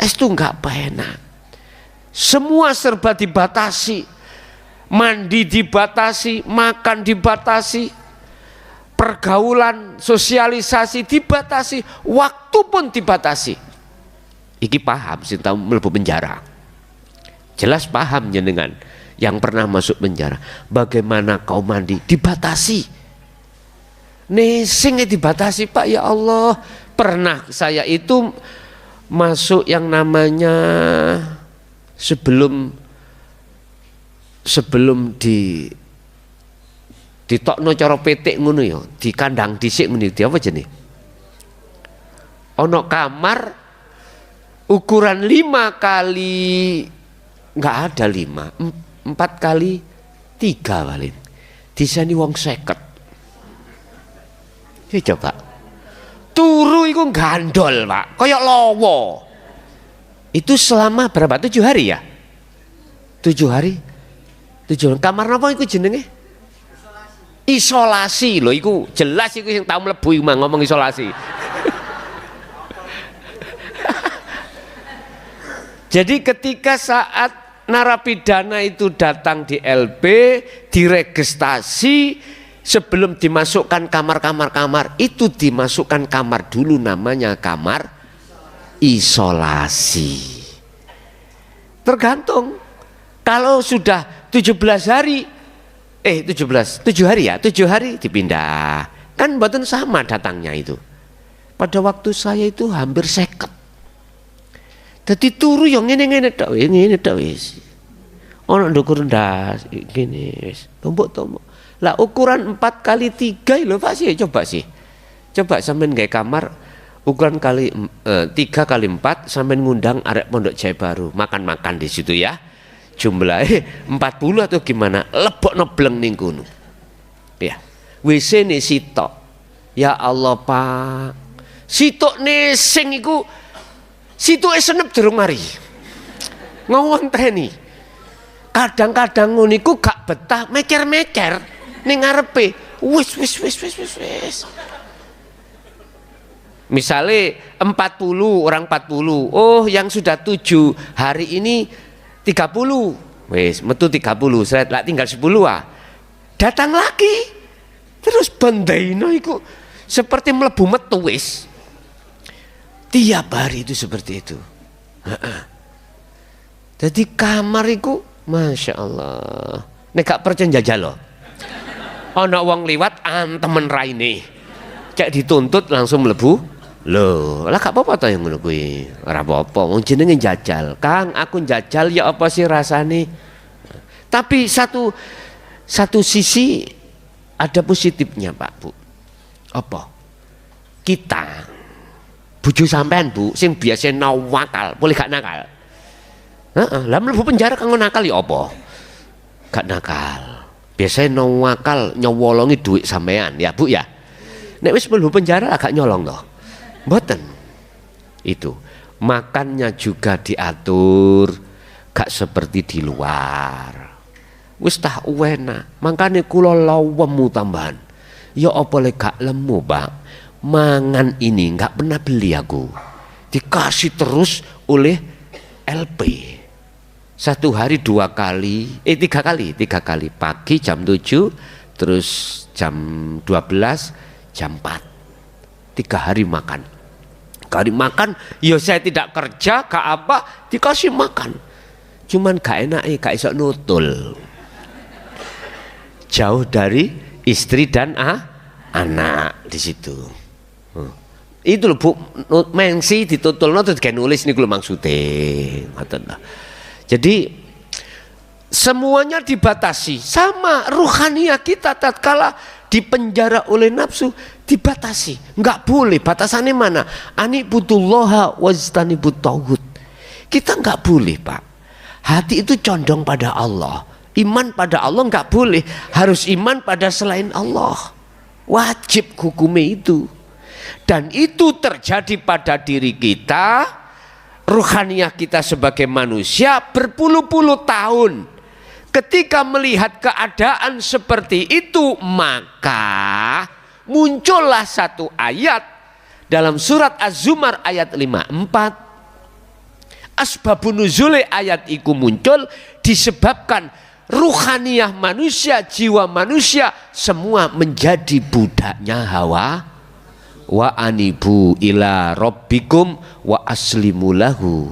A: Itu gak penak. Semua serba dibatasi, mandi dibatasi, makan dibatasi, pergaulan, sosialisasi dibatasi, waktu pun dibatasi. Iki paham sih tahu mlebu penjara. Jelas paham jenengan yang pernah masuk penjara. Bagaimana kau mandi dibatasi. Nesing dibatasi Pak, ya Allah. Pernah saya itu masuk yang namanya sebelum ditokno cara petik ngono ya, di kandang dhisik ngene iki apa jenenge? Ono kamar ukuran 5 kali, enggak ada 5, 4 kali 3 paling. Disani wong 50. Ya coba. Turu iku gandol, Pak, kaya lowo. Itu selama berapa? 7 hari ya? 7 hari? 7 hari. Kamar apa iku jenenge? Isolasi loh, iku jelas iku yang tahu mlebu mah ngomong isolasi. Jadi ketika saat narapidana itu datang di LB, diregistrasi, sebelum dimasukkan kamar-kamar itu dimasukkan kamar dulu, namanya kamar isolasi. Tergantung. Kalau sudah 17 hari, 7 hari ya, 7 hari dipindah. Kan mboten sama datangnya itu. Pada waktu saya itu hampir 50. Jadi turu yang ngene-ngene tok wis. Ono ndukur ndas gini wis. Tombok-tombok. Lah ukuran 4 kali 3 lho Pak sih, coba sih. Coba sampean gawe kamar ukuran 3 kali 4 sampean ngundang arek Pondok Jaya Baru, makan-makan di situ ya. Jumlahnya 40 atau gimana? Lebokno bleng ning kono. Ya. WC ne sitok. Ya Allah Pak. Sitokne sing iku situke senep durung mari. Ngonteni. Kadang-kadang ngono iku gak betah mecer-mecer ning ngarepe. Wis. Misale 40 orang 40. Oh, yang sudah 7 hari ini 30. Wis, metu 30. Seret lak tinggal 10 ah. Datang lagi. Terus bandaino iku seperti mlebu metu wis. Tiap hari itu seperti itu. Jadi kamar iku Masya Allah. Nek gak percaya jajal loh. Ana wong liwat antemen raine. Cek dituntut langsung mlebu. Loh, lah gak apa-apa ta yang ngono kuwi. Ora apa-apa, wong jenenge jajal. Kang, aku jajal ya apa sih rasane? Tapi satu sisi ada positifnya, Pak, Bu. Apa? Kita bojo sampean, Bu, sing biasa nawakal, boleh gak nakal? Lah mlebu penjara kanggo nakal ya apa? Gak nakal. Biasanya nawakal nyowolongi duit sampean, ya Bu ya. Nek wis mlebu penjara agak nyolong toh. Mboten. Itu. Makannya juga diatur, gak seperti di luar. Wis tah uwena, mangkane kula lawemu tambahan. Ya apa lek gak lemu, Pak? Mangan ini gak pernah beli aku. Dikasih terus oleh LP. 1 hari 2 kali, 3 kali. Pagi jam 7, terus jam 12, jam 4. 3 hari makan. Kali makan, ya saya tidak kerja, gak apa, dikasih makan. Cuman gak enak, gak iso nutul. Jauh dari istri dan anak di situ. Itu loh Bu, mengsi ditutulno terus kayak nulis ini kalau maksudnya. Jadi semuanya dibatasi. Sama ruhaniah kita tatkala dipenjara oleh nafsu dibatasi. Enggak boleh. Batasannya mana? Anibudullaha wajtanibut tauhid. Kita enggak boleh, Pak. Hati itu condong pada Allah. Iman pada Allah enggak boleh. Harus iman pada selain Allah. Wajib hukumnya itu. Dan itu terjadi pada diri kita, ruhaniah kita sebagai manusia berpuluh-puluh tahun. Ketika melihat keadaan seperti itu, maka muncullah satu ayat dalam surat Az-Zumar ayat 54. Asbabun nuzule ayat iku muncul disebabkan ruhaniah manusia, jiwa manusia semua menjadi budaknya hawa. Wa anibu ila rabbikum wa aslimu lahu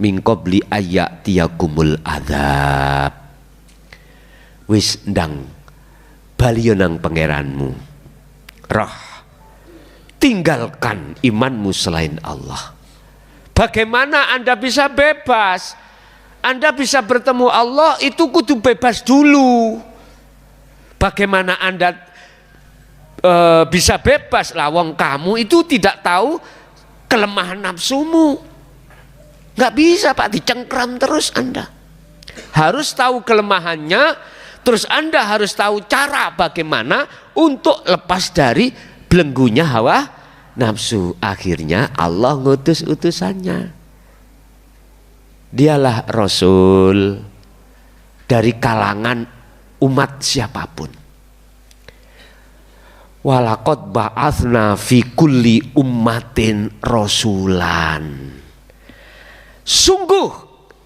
A: min qabli ayyatiyakumul adzab. Wis ndang bali nang pangeranmu. Roh, tinggalkan imanmu selain Allah. Bagaimana Anda bisa bebas? Anda bisa bertemu Allah itu kudu bebas dulu. Bagaimana Anda bisa bebas? Lawang kamu itu tidak tahu kelemahan nafsumu. Nggak bisa Pak, dicengkram terus Anda. Harus tahu kelemahannya, terus Anda harus tahu cara bagaimana untuk lepas dari belenggunya hawa nafsu. Akhirnya Allah ngutus utusannya. Dialah Rasul dari kalangan umat siapapun. Walaqad ba'atsna fi kulli ummatin rasulan. Sungguh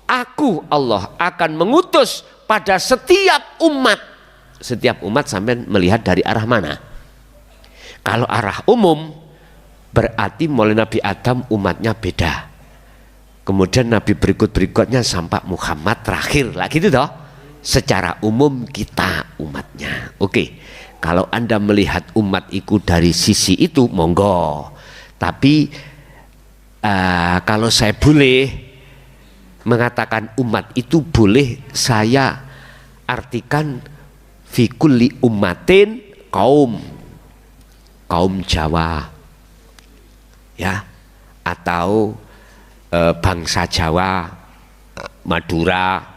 A: aku Allah akan mengutus pada setiap umat. Setiap umat sampai melihat dari arah mana? Kalau arah umum berarti mulai Nabi Adam umatnya beda.
B: kemudian nabi berikutnya sampai Muhammad terakhir lah gitu toh. Secara umum kita umatnya. Oke. Kalau Anda melihat umat itu dari sisi itu monggo. Tapi kalau saya boleh mengatakan umat itu, boleh saya artikan fi kulli ummatin kaum Jawa ya, atau bangsa Jawa, Madura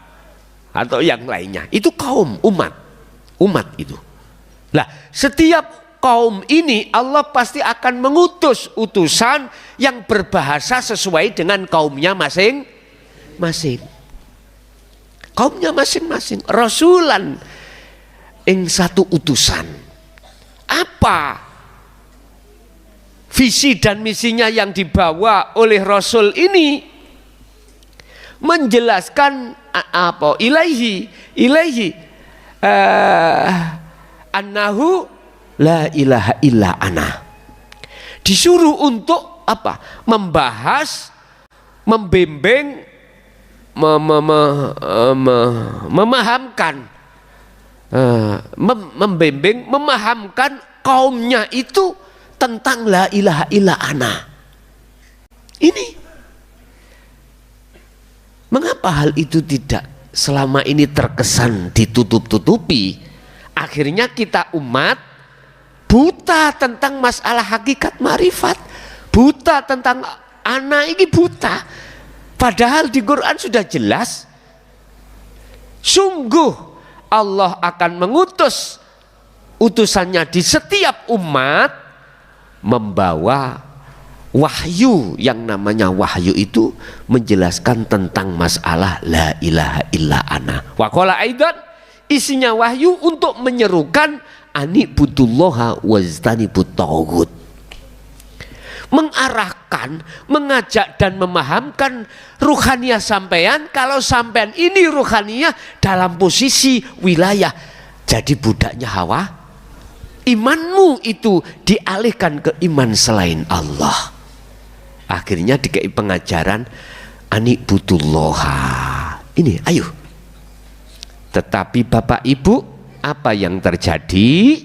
B: atau yang lainnya, itu kaum umat itu. Lah setiap kaum ini Allah pasti akan mengutus utusan yang berbahasa sesuai dengan kaumnya masing-masing. Kaumnya masing-masing. Rasulan ing satu utusan. Apa visi dan misinya yang dibawa oleh Rasul ini? Menjelaskan apa? Ilaihi annahu la ilaha illa ana. Disuruh untuk apa? Membahas, membimbing, memahamkan kaumnya itu tentang la ilaha illa ana. Ini mengapa hal itu tidak selama ini terkesan ditutup-tutupi? Akhirnya kita umat buta tentang masalah hakikat marifat, buta tentang ana ini buta. Padahal di Quran sudah jelas, sungguh Allah akan mengutus utusannya di setiap umat membawa wahyu. Yang namanya wahyu itu menjelaskan tentang masalah la ilaha illa ana. Wa qala aidan, isinya wahyu untuk menyerukan anibudullaha wajtanibut taghut. Mengarahkan, mengajak dan memahamkan ruhaniyah sampean. Kalau sampean ini ruhaniyah dalam posisi wilayah jadi budaknya hawa, imanmu itu dialihkan ke iman selain Allah. Akhirnya dikei pengajaran anibudullaha. Ini ayo. Tetapi Bapak Ibu, apa yang terjadi?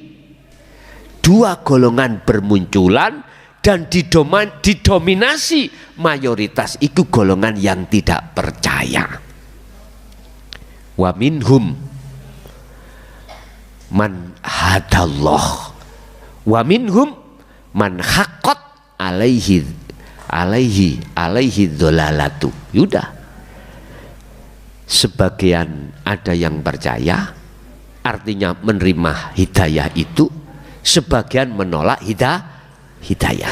B: Dua golongan bermunculan dan didominasi mayoritas itu golongan yang tidak percaya. Wa minhum man hadallah wa minhum man haqqat alaihi dholalatu. Yudah. Sebagian ada yang percaya, artinya menerima hidayah itu, sebagian menolak hidayah.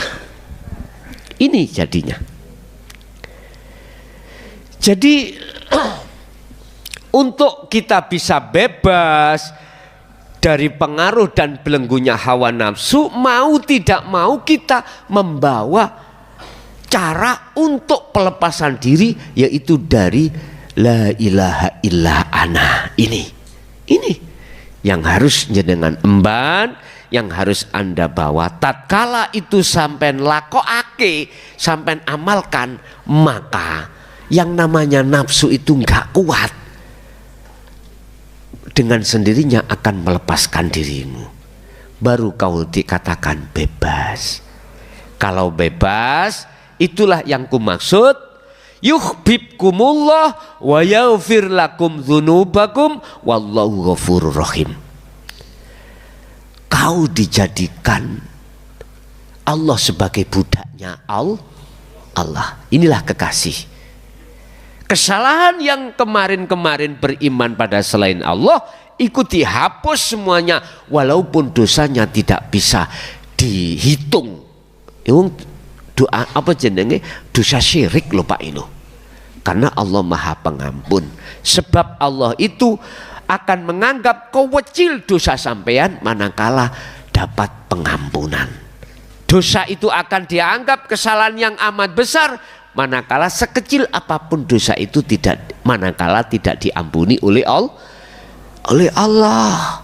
B: Ini jadinya. Jadi untuk kita bisa bebas dari pengaruh dan belenggunya hawa nafsu, mau tidak mau kita membawa cara untuk pelepasan diri, yaitu dari la ilaha illa ana. Ini yang harus jenengan emban, yang harus Anda bawa. Tatkala itu sampean lakoake, sampean amalkan, maka yang namanya nafsu itu nggak kuat, dengan sendirinya akan melepaskan dirimu. Baru kau dikatakan bebas. Kalau bebas, itulah yang kumaksud, yuhibbukumullah wa yaghfir lakum dzunubakum wallahu ghafurur rahim. Kau dijadikan Allah sebagai budaknya Allah. Inilah kekasih. Kesalahan yang kemarin-kemarin beriman pada selain Allah ikut dihapus semuanya, walaupun dosanya tidak bisa dihitung. Doa apa jenenge? Dosa syirik lho Pak Ino. Karena Allah Maha Pengampun. Sebab Allah itu akan menganggap kecil dosa sampean manakala dapat pengampunan. Dosa itu akan dianggap kesalahan yang amat besar manakala sekecil apapun dosa itu manakala tidak diampuni oleh Allah.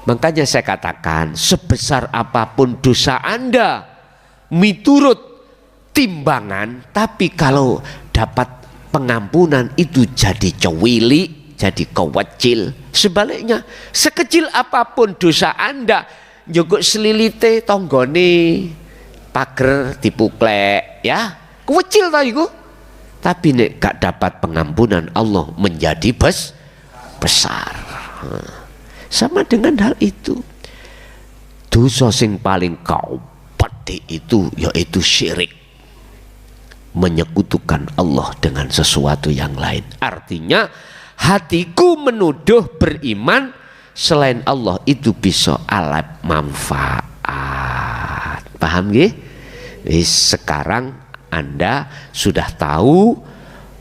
B: Makanya saya katakan, sebesar apapun dosa Anda miturut timbangan, tapi kalau dapat pengampunan itu jadi cewili, jadi kewecil. Sebaliknya, sekecil apapun dosa Anda, njogok selilite tonggone pager dipuklek, ya kewecil tau iku. Tapi nek gak dapat pengampunan Allah menjadi besar. Sama dengan hal itu. Dosa sing paling kau pede itu yaitu syirik, menyekutukan Allah dengan sesuatu yang lain. Artinya hatiku menuduh beriman selain Allah itu bisa alat manfaat. Paham nggih? Sekarang Anda sudah tahu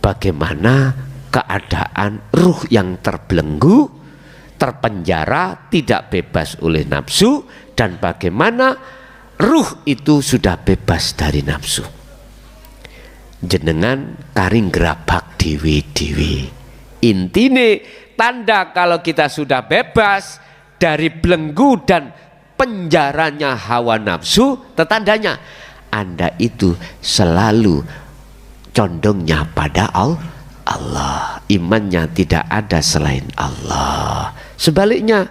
B: bagaimana keadaan ruh yang terbelenggu, terpenjara, tidak bebas oleh nafsu, dan bagaimana ruh itu sudah bebas dari nafsu. Jenengan karing gerabak dewi-dewi. Intine tanda kalau kita sudah bebas dari belenggu dan penjaranya hawa nafsu, tetandanya Anda itu selalu condongnya pada Allah. Imannya tidak ada selain Allah. Sebaliknya,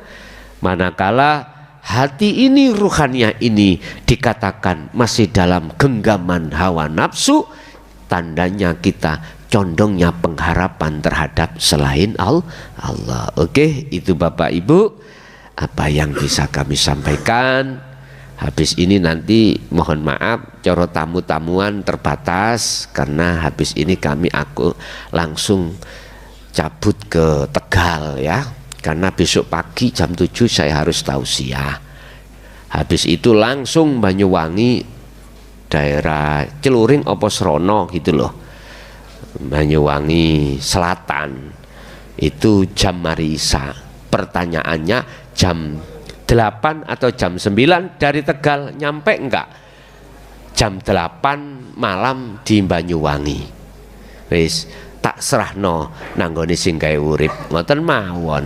B: manakala hati ini, ruhannya ini dikatakan masih dalam genggaman hawa nafsu, tandanya kita condongnya pengharapan terhadap selain Allah. Oke, itu Bapak Ibu apa yang bisa kami sampaikan. Habis ini nanti mohon maaf coro tamu-tamuan terbatas, karena habis ini aku langsung cabut ke Tegal ya, karena besok pagi jam 7 saya harus tausiah. Habis itu langsung Banyuwangi, daerah Celuring opo Srono gitu loh, Banyuwangi Selatan. Itu jam mari isya. Pertanyaannya jam 8 atau jam 9 dari Tegal nyampe enggak? Jam 8 malam di Banyuwangi. Wis tak serahno nanggone sing gawe urip ngoten mawon.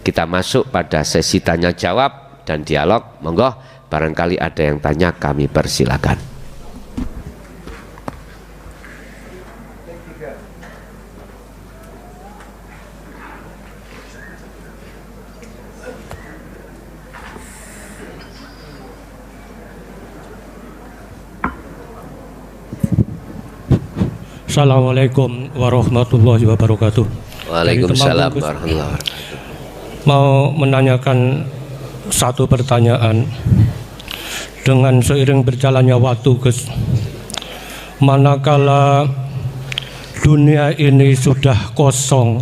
B: Kita masuk pada sesi tanya jawab dan dialog. Monggo barangkali ada yang tanya, kami persilakan.
C: Assalamualaikum warahmatullahi wabarakatuh.
B: Waalaikumsalam warahmatullahi wabarakatuh.
C: Mau menanyakan satu pertanyaan. Dengan seiring berjalannya waktu, Gus, manakala dunia ini sudah kosong,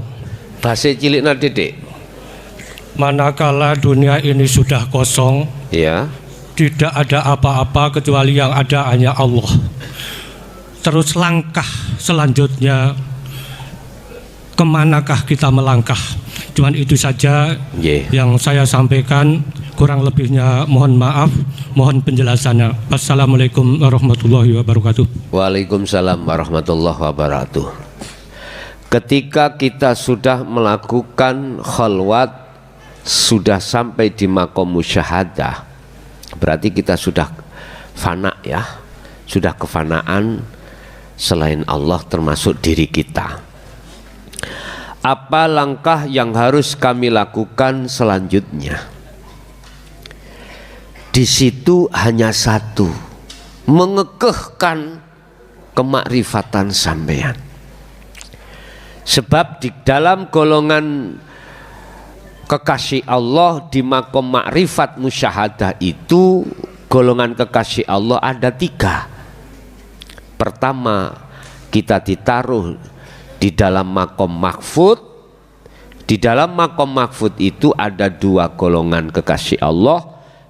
B: Bahasa cilik Dedek.
C: Manakala dunia ini sudah kosong,
B: Ya.
C: tidak ada apa-apa kecuali yang ada hanya Allah. Terus langkah selanjutnya kemanakah kita melangkah? Cuman itu saja yang saya sampaikan, kurang lebihnya mohon maaf, mohon penjelasannya. Assalamualaikum warahmatullahi wabarakatuh.
B: Waalaikumsalam warahmatullahi wabarakatuh. Ketika kita sudah melakukan khalwat, sudah sampai di makom musyahadah, berarti kita sudah fana ya, sudah kefanaan selain Allah termasuk diri kita. Apa langkah yang harus kami lakukan selanjutnya? Di situ hanya satu, mengekehkan kemakrifatan sampean. Sebab di dalam golongan kekasih Allah di makom makrifat musyahadah itu, golongan kekasih Allah ada 3. Pertama, kita ditaruh di dalam makom mahfud. Di dalam makom mahfud itu ada 2 golongan kekasih Allah,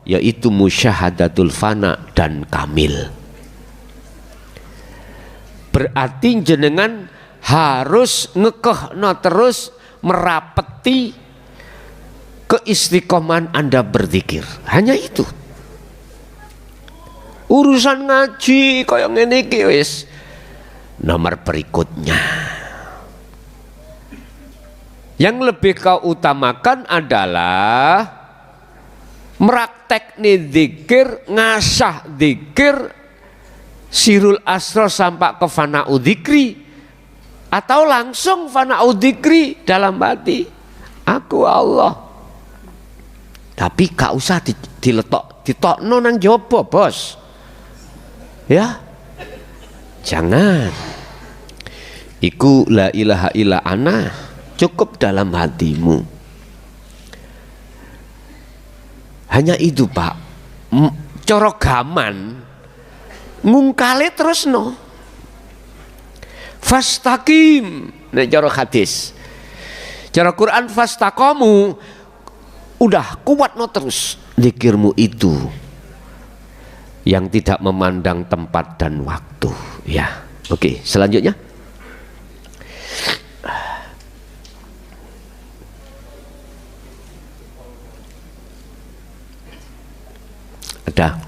B: yaitu musyahadatul fana dan kamil. Berarti jenengan harus ngekehno terus merapeti keistiqomahan Anda berzikir. Hanya itu. Urusan ngaji kaya ngene iki wis nomor berikutnya. Yang lebih kau utamakan adalah meraktekne zikir, ngasah zikir sirul asrar sampai ke fana'u dzikri, atau langsung fana'u dzikri dalam hati, aku Allah. Tapi gak usah ditokno nang jopo, bos. Ya, jangan. Iku la ilaha illa ana, cukup dalam hatimu. Hanya itu, Pak. Coro gaman ngungkale terus no. Fastaqim, nek cara hadis. Cara Quran fastaqamu, udah kuat no terus zikirmu itu yang tidak memandang tempat dan waktu. Ya, oke. Selanjutnya, ada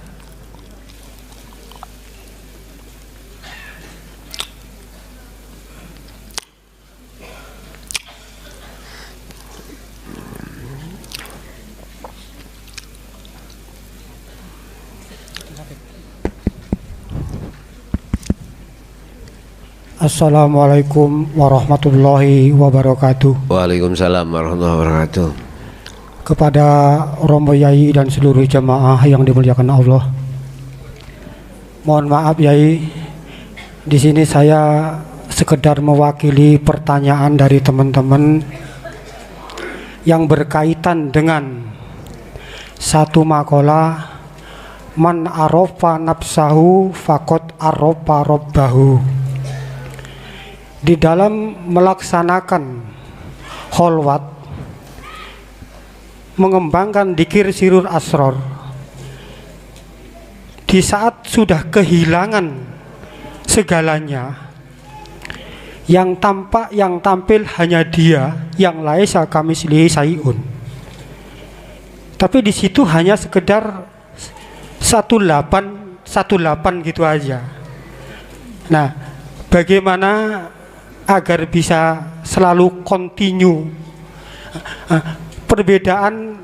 D: Assalamualaikum warahmatullahi wabarakatuh.
B: Waalaikumsalam warahmatullahi wabarakatuh.
D: Kepada Romo Yai dan seluruh jemaah yang dimuliakan Allah, mohon maaf Yai, di sini saya sekedar mewakili pertanyaan dari teman-teman yang berkaitan dengan satu makalah, man arofa nafsahu fakot arofa robbahu. Di dalam melaksanakan kholwat, mengembangkan dzikir sirul asrar, di saat sudah kehilangan segalanya, yang tampak, yang tampil hanya dia, yang laisa kamislihi syai'un. Tapi di situ hanya sekedar 18 gitu aja. Nah, bagaimana agar bisa selalu continue perbedaan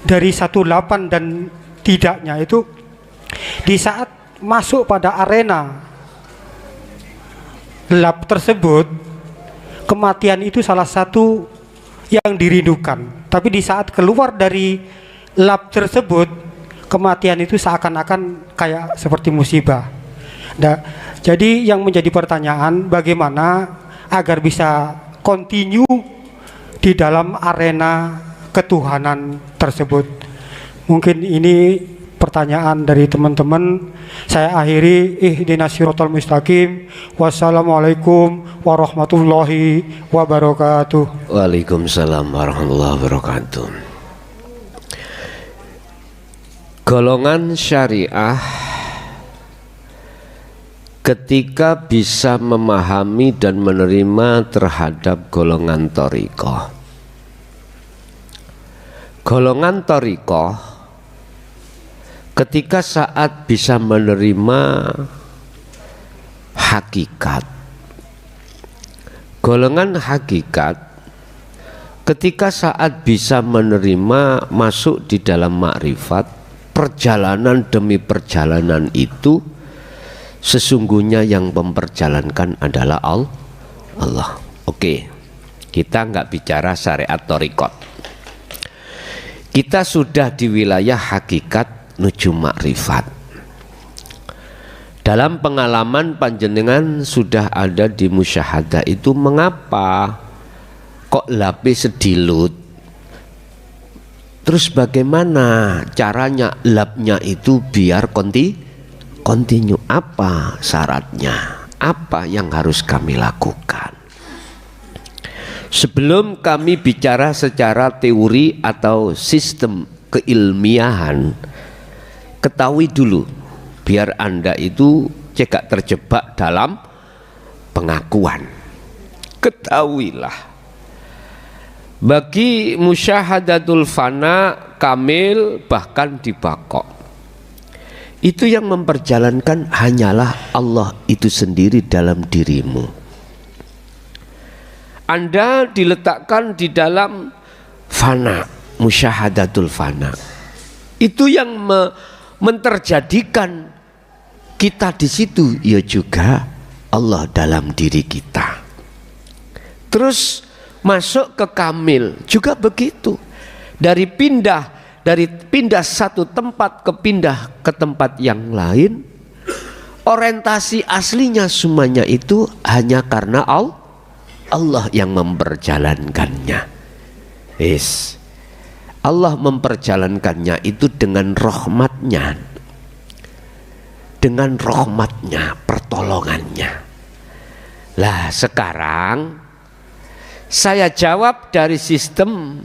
D: dari 18 dan tidaknya itu di saat masuk pada arena lab tersebut, kematian itu salah satu yang dirindukan. Tapi di saat keluar dari lab tersebut, kematian itu seakan-akan kayak seperti musibah. Nah, jadi yang menjadi pertanyaan, bagaimana agar bisa continue di dalam arena ketuhanan tersebut. Mungkin ini pertanyaan dari teman-teman. Saya akhiri, ihdinas siratal mustaqim. Wassalamualaikum warahmatullahi wabarakatuh.
B: Waalaikumsalam warahmatullahi wabarakatuh. Golongan syariah ketika bisa memahami dan menerima terhadap golongan thariqah. Golongan thariqah ketika saat bisa menerima hakikat. Golongan hakikat ketika saat bisa menerima masuk di dalam makrifat, perjalanan demi perjalanan itu sesungguhnya yang memperjalankan adalah Allah. Oke, kita nggak bicara syariat thariqat. Kita sudah di wilayah hakikat nuju makrifat. Dalam pengalaman panjenengan sudah ada di musyahadah itu, mengapa kok lape sedilut? Terus bagaimana caranya labnya itu biar kontinu? Apa syaratnya? Apa yang harus kami lakukan? Sebelum kami bicara secara teori atau sistem keilmiahan, ketahui dulu biar Anda itu tidak terjebak dalam pengakuan. Ketahuilah, bagi musyahadatul fana kamil bahkan dibakok, itu yang memperjalankan hanyalah Allah itu sendiri dalam dirimu. Anda diletakkan di dalam fana, musyahadatul fana. Itu yang menterjadikan kita di situ, ya juga Allah dalam diri kita. Terus masuk ke kamil juga begitu. Dari pindah satu tempat ke tempat yang lain, orientasi aslinya semuanya itu hanya karena Allah yang memperjalankannya. Yes. Allah memperjalankannya itu dengan rahmatnya, pertolongannya. Lah sekarang saya jawab dari sistem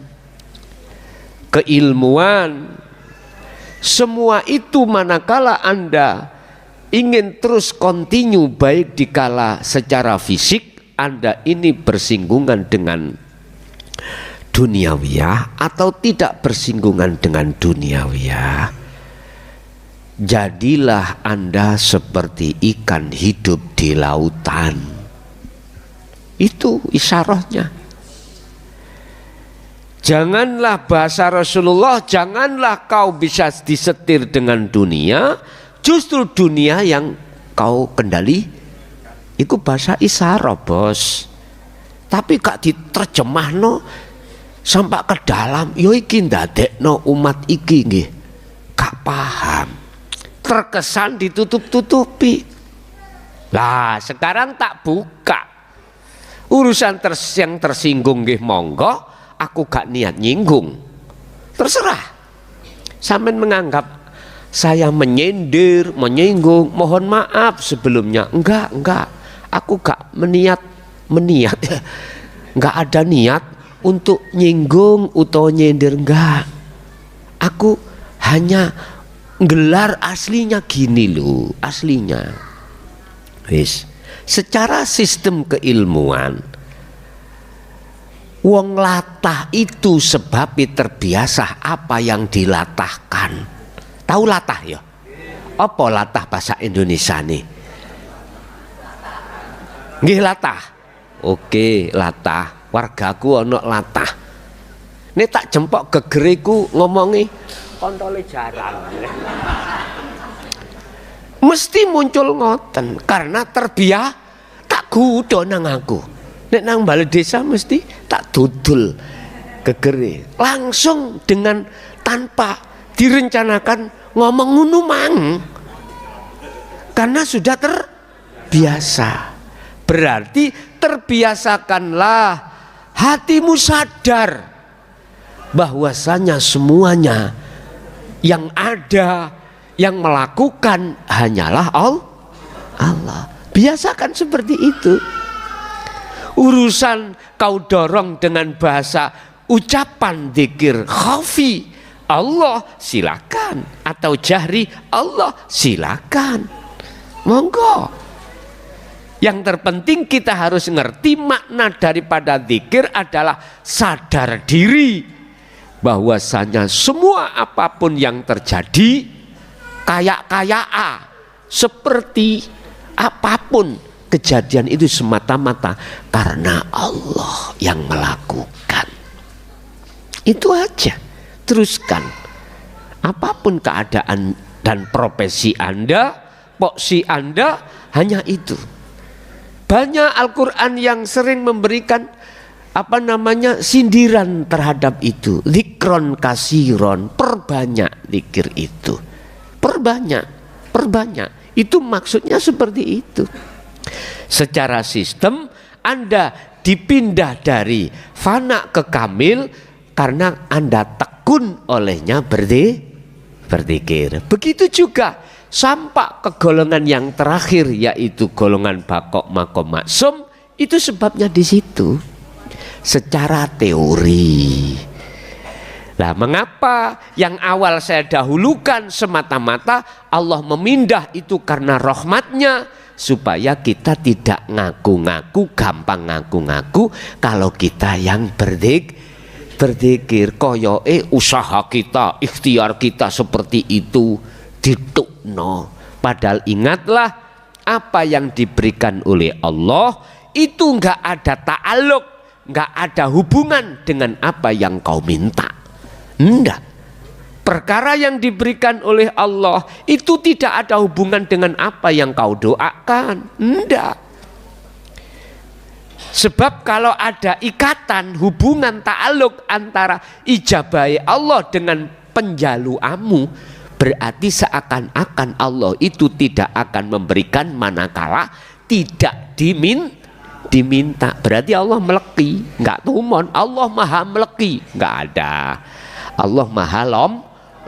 B: keilmuan, semua itu manakala Anda ingin terus kontinu baik dikala secara fisik Anda ini bersinggungan dengan duniawiyah atau tidak bersinggungan dengan duniawiyah, jadilah Anda seperti ikan hidup di lautan. Itu isyarahnya. Janganlah bahasa Rasulullah, janganlah kau bisa disetir dengan dunia, justru dunia yang kau kendali. Itu bahasa isyarah, bos. Tapi gak diterjemahno sampai ke dalam, yo iki ndadekno umat iki nggih gak paham, terkesan ditutup-tutupi. Lah sekarang tak buka urusan yang tersinggung nggih, monggo, aku gak niat nyinggung, terserah. Sampean menganggap saya menyindir, menyinggung, mohon maaf sebelumnya. Enggak, aku gak meniat enggak ada niat untuk nyinggung atau nyindir, enggak. Aku hanya gelar aslinya gini loh, aslinya. Wis, secara sistem keilmuan, wong latah itu sebab terbiasa apa yang dilatahkan. Tahu latah ya? Apa latah bahasa Indonesia nih? Nggih latah. Oke, latah. Wargaku ana latah. Nek tak jempok gegeriku ngomongi kontole jarang. Mesti muncul ngoten karena terbiasa tak kudo nang aku. Nek nang balai desa mesti tak dudul gegere. Langsung dengan tanpa direncanakan ngomong ngono mang. Karena sudah terbiasa. Berarti terbiasakanlah hatimu sadar bahwasanya semuanya yang ada, yang melakukan hanyalah Allah. Biasakan seperti itu. Urusan kau dorong dengan bahasa ucapan dzikir khafi Allah silakan, atau jahri Allah silakan, monggo. Yang terpenting kita harus ngerti makna daripada zikir adalah sadar diri bahwasanya semua apapun yang terjadi, kayak seperti apapun kejadian itu semata-mata karena Allah yang melakukan. Itu aja. Teruskan. Apapun keadaan dan profesi Anda, poksi Anda, hanya itu. Banyak Al-Quran yang sering memberikan sindiran terhadap itu. Zikron kasiron, perbanyak zikir itu. Perbanyak. Itu maksudnya seperti itu. Secara sistem Anda dipindah dari fana ke kamil karena Anda tekun olehnya berzikir. Begitu juga sampai ke golongan yang terakhir, yaitu golongan bakok makom maksum. Itu sebabnya di situ secara teori. Nah, mengapa yang awal saya dahulukan semata-mata Allah memindah itu karena rahmatnya, supaya kita tidak ngaku-ngaku, gampang ngaku-ngaku kalau kita yang berzikir. Koyoke usaha kita, ikhtiar kita seperti itu ditukno. Padahal ingatlah apa yang diberikan oleh Allah itu enggak ada ta'aluk, enggak ada hubungan dengan apa yang kau minta. Enggak. perkara yang diberikan oleh Allah itu tidak ada hubungan dengan apa yang kau doakan. Enggak. Sebab kalau ada ikatan, hubungan, ta'aluk antara ijabah Allah dengan penjaluamu, berarti seakan-akan Allah itu tidak akan memberikan manakala tidak diminta. Berarti Allah meleki, enggak tumon. Allah maha meleki, enggak ada. Allah maha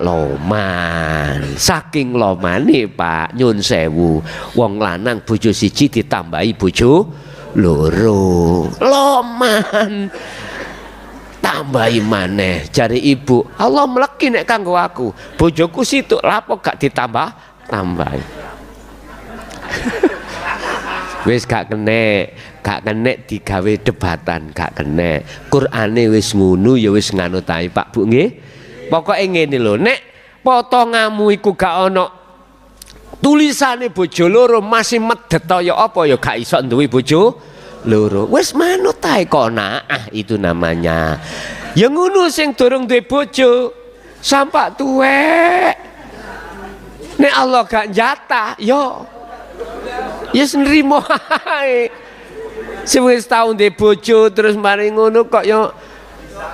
B: loman. Saking lomane Pak nyun sewu, wong lanang bojo siji ditambahi bojo loro. Loman. Tambahi maneh jari ibu, Allah meleki nek kanggo aku. Bojoku situ lapo gak tambahi. Wis gak kene digawe debatan, gak kene. Qur'ane wis ngono ya wis nganut ae Pak Bu nggih. Pokoke ngene lho, nek potonganmu iku gak ana tulisane bojo loro masih medet ya apa ya gak iso duwe bojo loro. Wis manut ae qanaah itu namanya. Ya ngono sing durung duwe bojo sampak tuwek. Nek Allah gak jatah ya nrimo ae. Sing wis tau duwe bojo terus mari ngono kok ya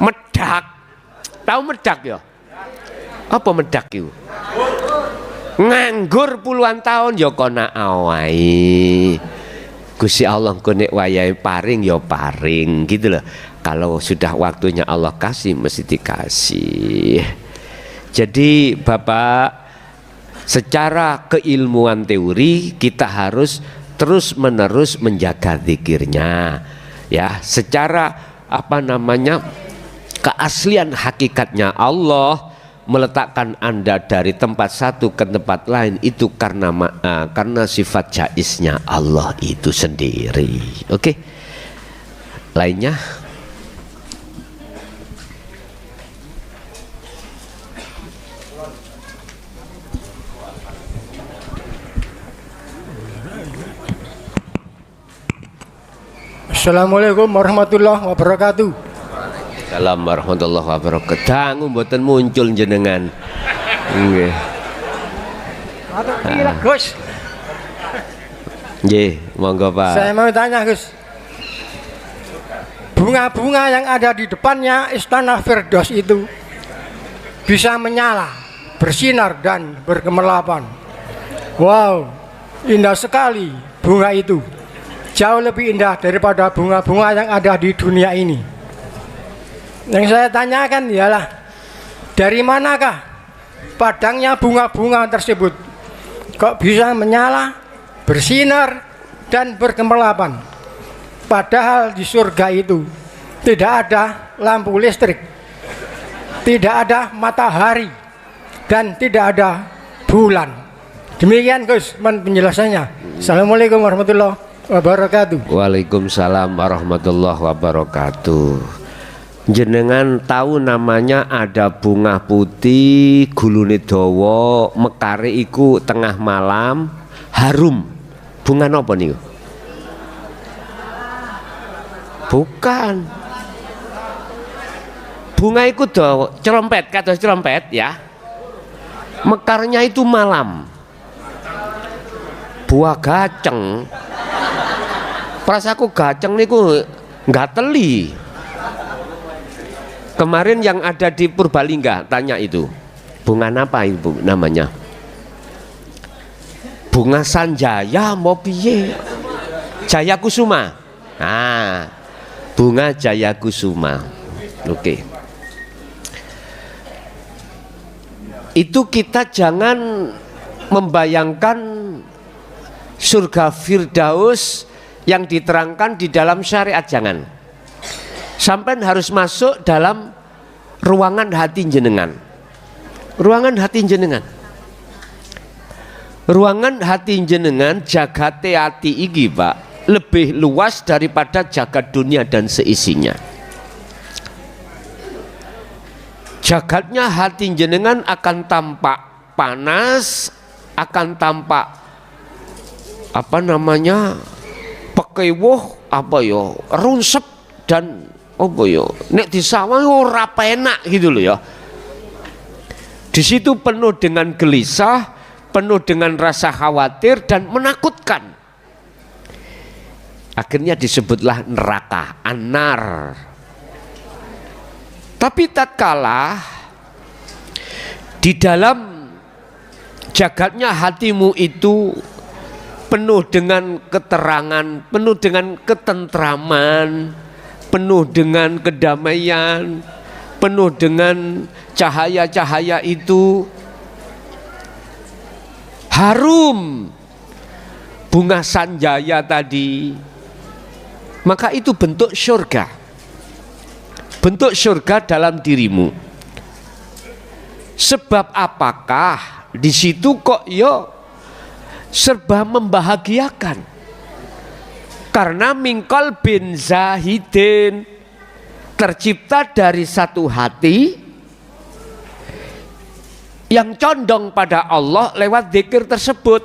B: medak. Tau medak ya? Apa medak iku? Nganggur puluhan tahun ya qanaah wae. Gusti Allah nek wayahe paring ya paring gitu loh. Kalau sudah waktunya Allah kasih mesti dikasih. Jadi Bapak, secara keilmuan teori kita harus terus menerus menjaga zikirnya ya. Secara keaslian hakikatnya Allah meletakkan Anda dari tempat satu ke tempat lain itu karena sifat jaiznya Allah itu sendiri. Oke. Lainnya
D: Assalamualaikum warahmatullahi wabarakatuh.
B: Assalamualaikum warahmatullahi wabarakatuh. Dangu mboten muncul jenengan. Nggih.
D: Gus.
B: Nggih, monggo Pak.
D: Saya mau tanya Gus. Bunga-bunga yang ada di depannya Istana Firdaus itu bisa menyala, bersinar dan bergemerlapan. Wow, indah sekali bunga itu. Jauh lebih indah daripada bunga-bunga yang ada di dunia ini. Yang saya tanyakan ialah dari manakah padangnya bunga-bunga tersebut kok bisa menyala, bersinar dan bergemerlapan, padahal di surga itu tidak ada lampu listrik, tidak ada matahari dan tidak ada bulan. Demikian Gus penjelasannya. Assalamualaikum warahmatullahi wabarakatuh.
B: Waalaikumsalam warahmatullahi wabarakatuh. Jenengan tahu namanya ada bunga putih, gulune dawa, mekare iku tengah malam, harum. Bunga napa niku? Bukan. Bunga iku dawa, cerompet, kados cerompet ya. Mekarnya itu malam. Buah gaceng. Prasaku gaceng niku nggak teli. Kemarin yang ada di Purbalingga tanya itu bunga apa ibu namanya? Bunga sanjaya mau piye? Jaya kusuma. Nah, bunga jaya kusuma. Oke. Itu kita jangan membayangkan surga Firdaus yang diterangkan di dalam syariat, jangan. Sampai harus masuk dalam ruangan hati jenengan. Ruangan hati jenengan. Ruangan hati jenengan jagate hati iki Pak lebih luas daripada jagat dunia dan seisinya. Jagatnya hati jenengan akan tampak panas, akan tampak pekewuh runsep dan nek disawang ora penak gitu loh ya. Di situ penuh dengan gelisah, penuh dengan rasa khawatir dan menakutkan. Akhirnya disebutlah neraka, an-nar. Tapi tatkala di dalam jagatnya hatimu itu penuh dengan keterangan, penuh dengan ketentraman, penuh dengan kedamaian, penuh dengan cahaya-cahaya itu, harum bunga sanjaya tadi, maka itu bentuk syurga, bentuk syurga dalam dirimu. Sebab apakah di situ kok serba membahagiakan? Karena mingkol bin zahidin, tercipta dari satu hati yang condong pada Allah lewat zikir tersebut.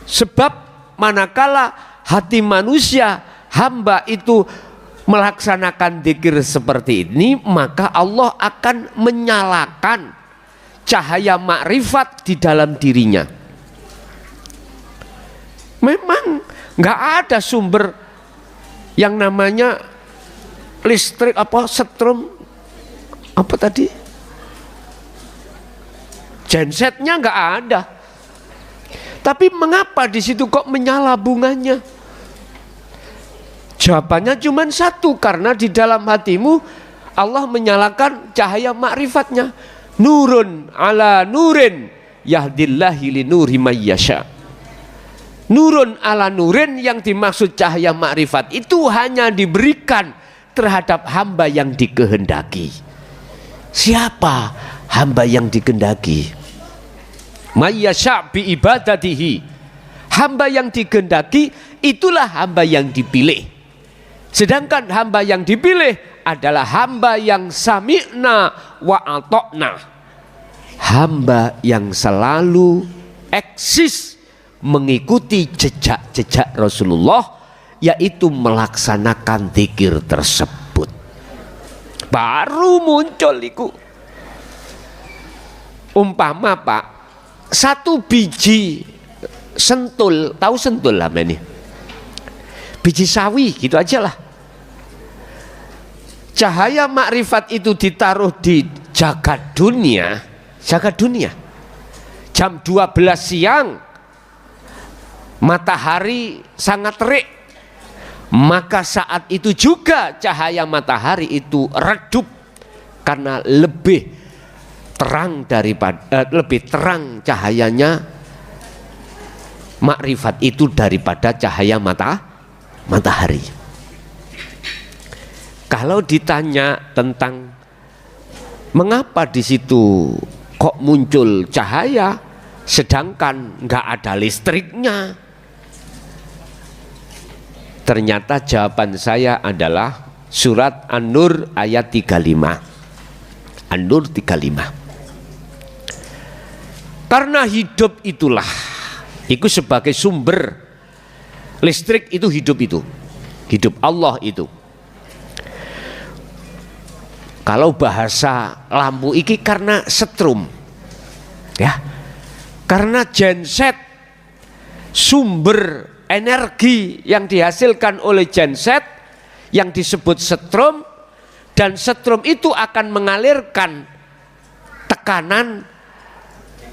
B: Sebab manakala hati manusia, hamba itu melaksanakan zikir seperti ini, maka Allah akan menyalakan cahaya makrifat di dalam dirinya. Memang nggak ada sumber yang namanya listrik setrum gensetnya nggak ada. Tapi mengapa di situ kok menyala bunganya? Jawabannya cuma satu, karena di dalam hatimu Allah menyalakan cahaya makrifatnya. Nurun ala nurin yahdillahi li nuri mayyasha. Nurun ala nurin, yang dimaksud cahaya makrifat itu hanya diberikan terhadap hamba yang dikehendaki. Siapa hamba yang dikehendaki? Mayyasha bi ibadatihi. Hamba yang dikehendaki itulah hamba yang dipilih. Sedangkan hamba yang dipilih adalah hamba yang sami'na wa atokna, hamba yang selalu eksis mengikuti jejak-jejak Rasulullah, yaitu melaksanakan zikir tersebut. Baru muncul iku. Umpama Pak, satu biji sentul, tahu sentul lah ini, biji sawi gitu aja lah. Cahaya makrifat itu ditaruh di jagat dunia, jam 12 siang, matahari sangat terik, maka saat itu juga cahaya matahari itu redup, karena lebih terang lebih terang cahayanya makrifat itu daripada cahaya matahari. Kalau ditanya tentang mengapa di situ kok muncul cahaya sedangkan nggak ada listriknya, ternyata jawaban saya adalah surat An-Nur ayat 35. An-Nur 35. Karena hidup itulah, itu sebagai sumber listrik, itu hidup Allah itu. Kalau bahasa lampu iki karena setrum, ya, karena genset, sumber energi yang dihasilkan oleh genset yang disebut setrum, dan setrum itu akan mengalirkan tekanan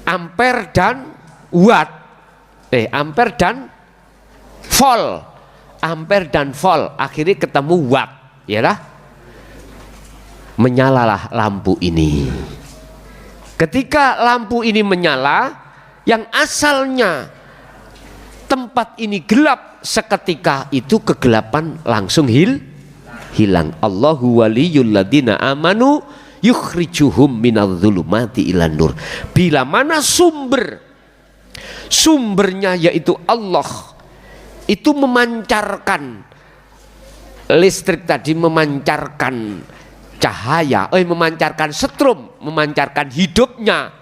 B: ampere dan watt, ampere dan volt, akhirnya ketemu watt, ya lah. Menyalalah lampu ini. Ketika lampu ini menyala, yang asalnya tempat ini gelap, seketika itu kegelapan langsung hilang. Allahu waliyul ladina amanu yukhrijuhum minadh-dhulumati ilan nur. Bila mana sumbernya yaitu Allah itu memancarkan listrik tadi, memancarkan cahaya, memancarkan setrum, memancarkan hidupnya,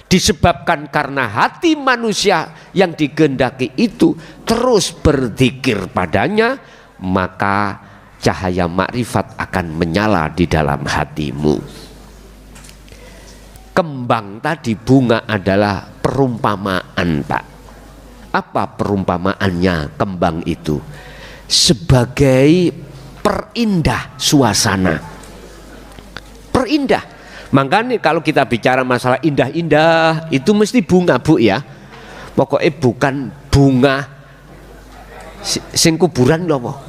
B: disebabkan karena hati manusia yang dikehendaki itu terus berzikir padanya, maka cahaya makrifat akan menyala di dalam hatimu. kembang tadi, bunga adalah perumpamaan, Pak. Apa perumpamaannya kembang itu? Sebagai perindah suasana. Perindah. Makanya kalau kita bicara masalah indah-indah itu mesti bunga, Bu ya. Pokoknya bukan bunga sing kuburan loh,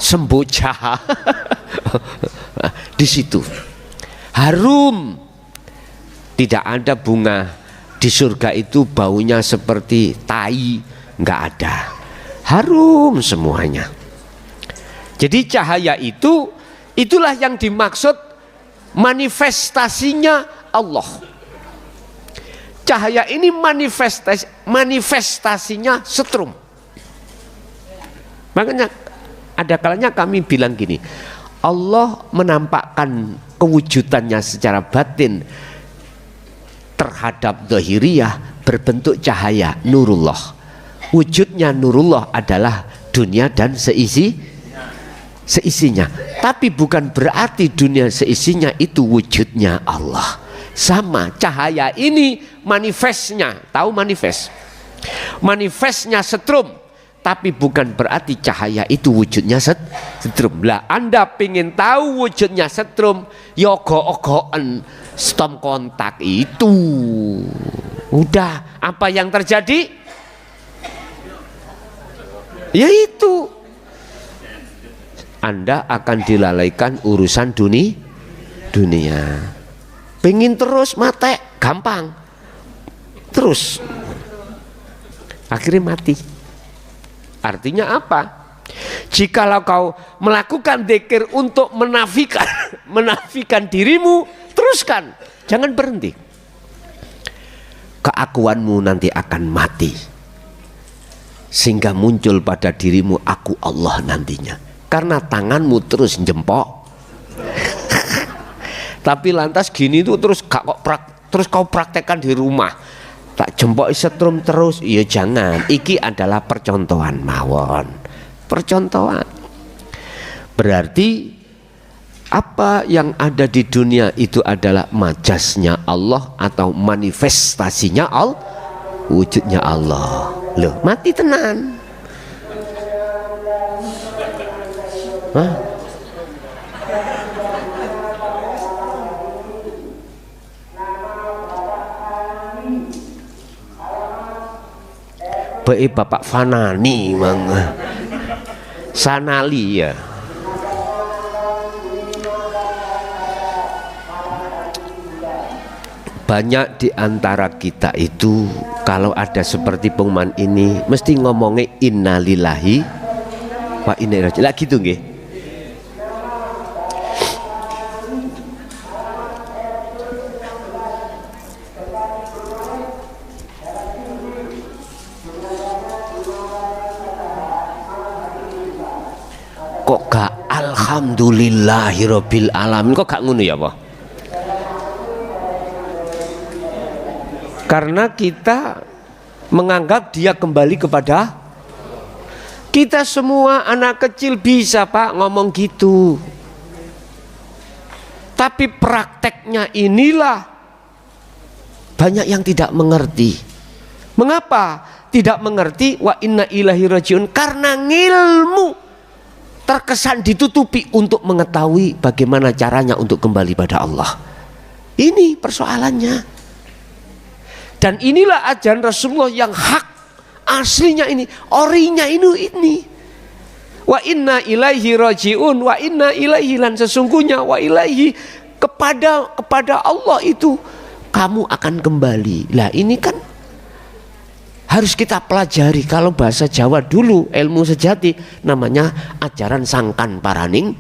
B: semboja. Di situ harum. Tidak ada bunga di surga itu baunya seperti tai, nggak ada. Harum semuanya. Jadi cahaya itu, itulah yang dimaksud manifestasinya Allah. Cahaya ini manifestasinya setrum. Makanya ada kalanya kami bilang gini, Allah menampakkan kewujudannya secara batin terhadap zahiriyah berbentuk cahaya nurullah. Wujudnya nurullah adalah dunia dan seisinya. Tapi bukan berarti dunia seisinya itu wujudnya Allah. Sama, cahaya ini manifestnya, tahu manifest? Manifestnya setrum, tapi bukan berarti cahaya itu wujudnya setrum. Lah, Anda pengen tahu wujudnya setrum, ya ogo-ogoan stop kontak itu. Udah, apa yang terjadi? Ya itu. Anda akan dilalaikan urusan dunia. Pengen terus mate, gampang. Terus akhirnya mati. Artinya apa? Jikalau kau melakukan dzikir untuk menafikan dirimu, teruskan, jangan berhenti. Keakuanmu nanti akan mati, sehingga muncul pada dirimu aku Allah nantinya. Karena tanganmu terus jempok. Tapi lantas gini tuh terus terus kau praktekkan di rumah. Tak jempok setrum terus, ya jangan. Iki adalah percontohan mawon. Percontohan. Berarti apa yang ada di dunia itu adalah majasnya Allah atau manifestasinya Allah, wujudnya Allah. Loh, mati tenan. Hah? Baik Bapak Fanani mang Sanali ya. Banyak di antara kita itu kalau ada seperti pengumuman ini mesti ngomongnya innalillahi wa inna ilaihi raji'un. Lah gitu nggih. Kok gak alhamdulillahirabbil alamin, kok gak ngono ya apa? Karena kita menganggap dia kembali kepada kita. Semua anak kecil bisa Pak ngomong gitu, tapi prakteknya inilah banyak yang tidak mengerti. Mengapa tidak mengerti? Wa inna ilaihi raji'un. Karena ngilmu terkesan ditutupi untuk mengetahui bagaimana caranya untuk kembali pada Allah. Ini persoalannya. Dan inilah ajaran Rasulullah yang hak aslinya ini, orinya ini. Wa inna ilaihi raji'un, wa inna ilaihi, lan sesungguhnya wa ilaihi, kepada Allah itu kamu akan kembali. Lah ini kan harus kita pelajari. Kalau bahasa Jawa dulu ilmu sejati namanya ajaran sangkan paraning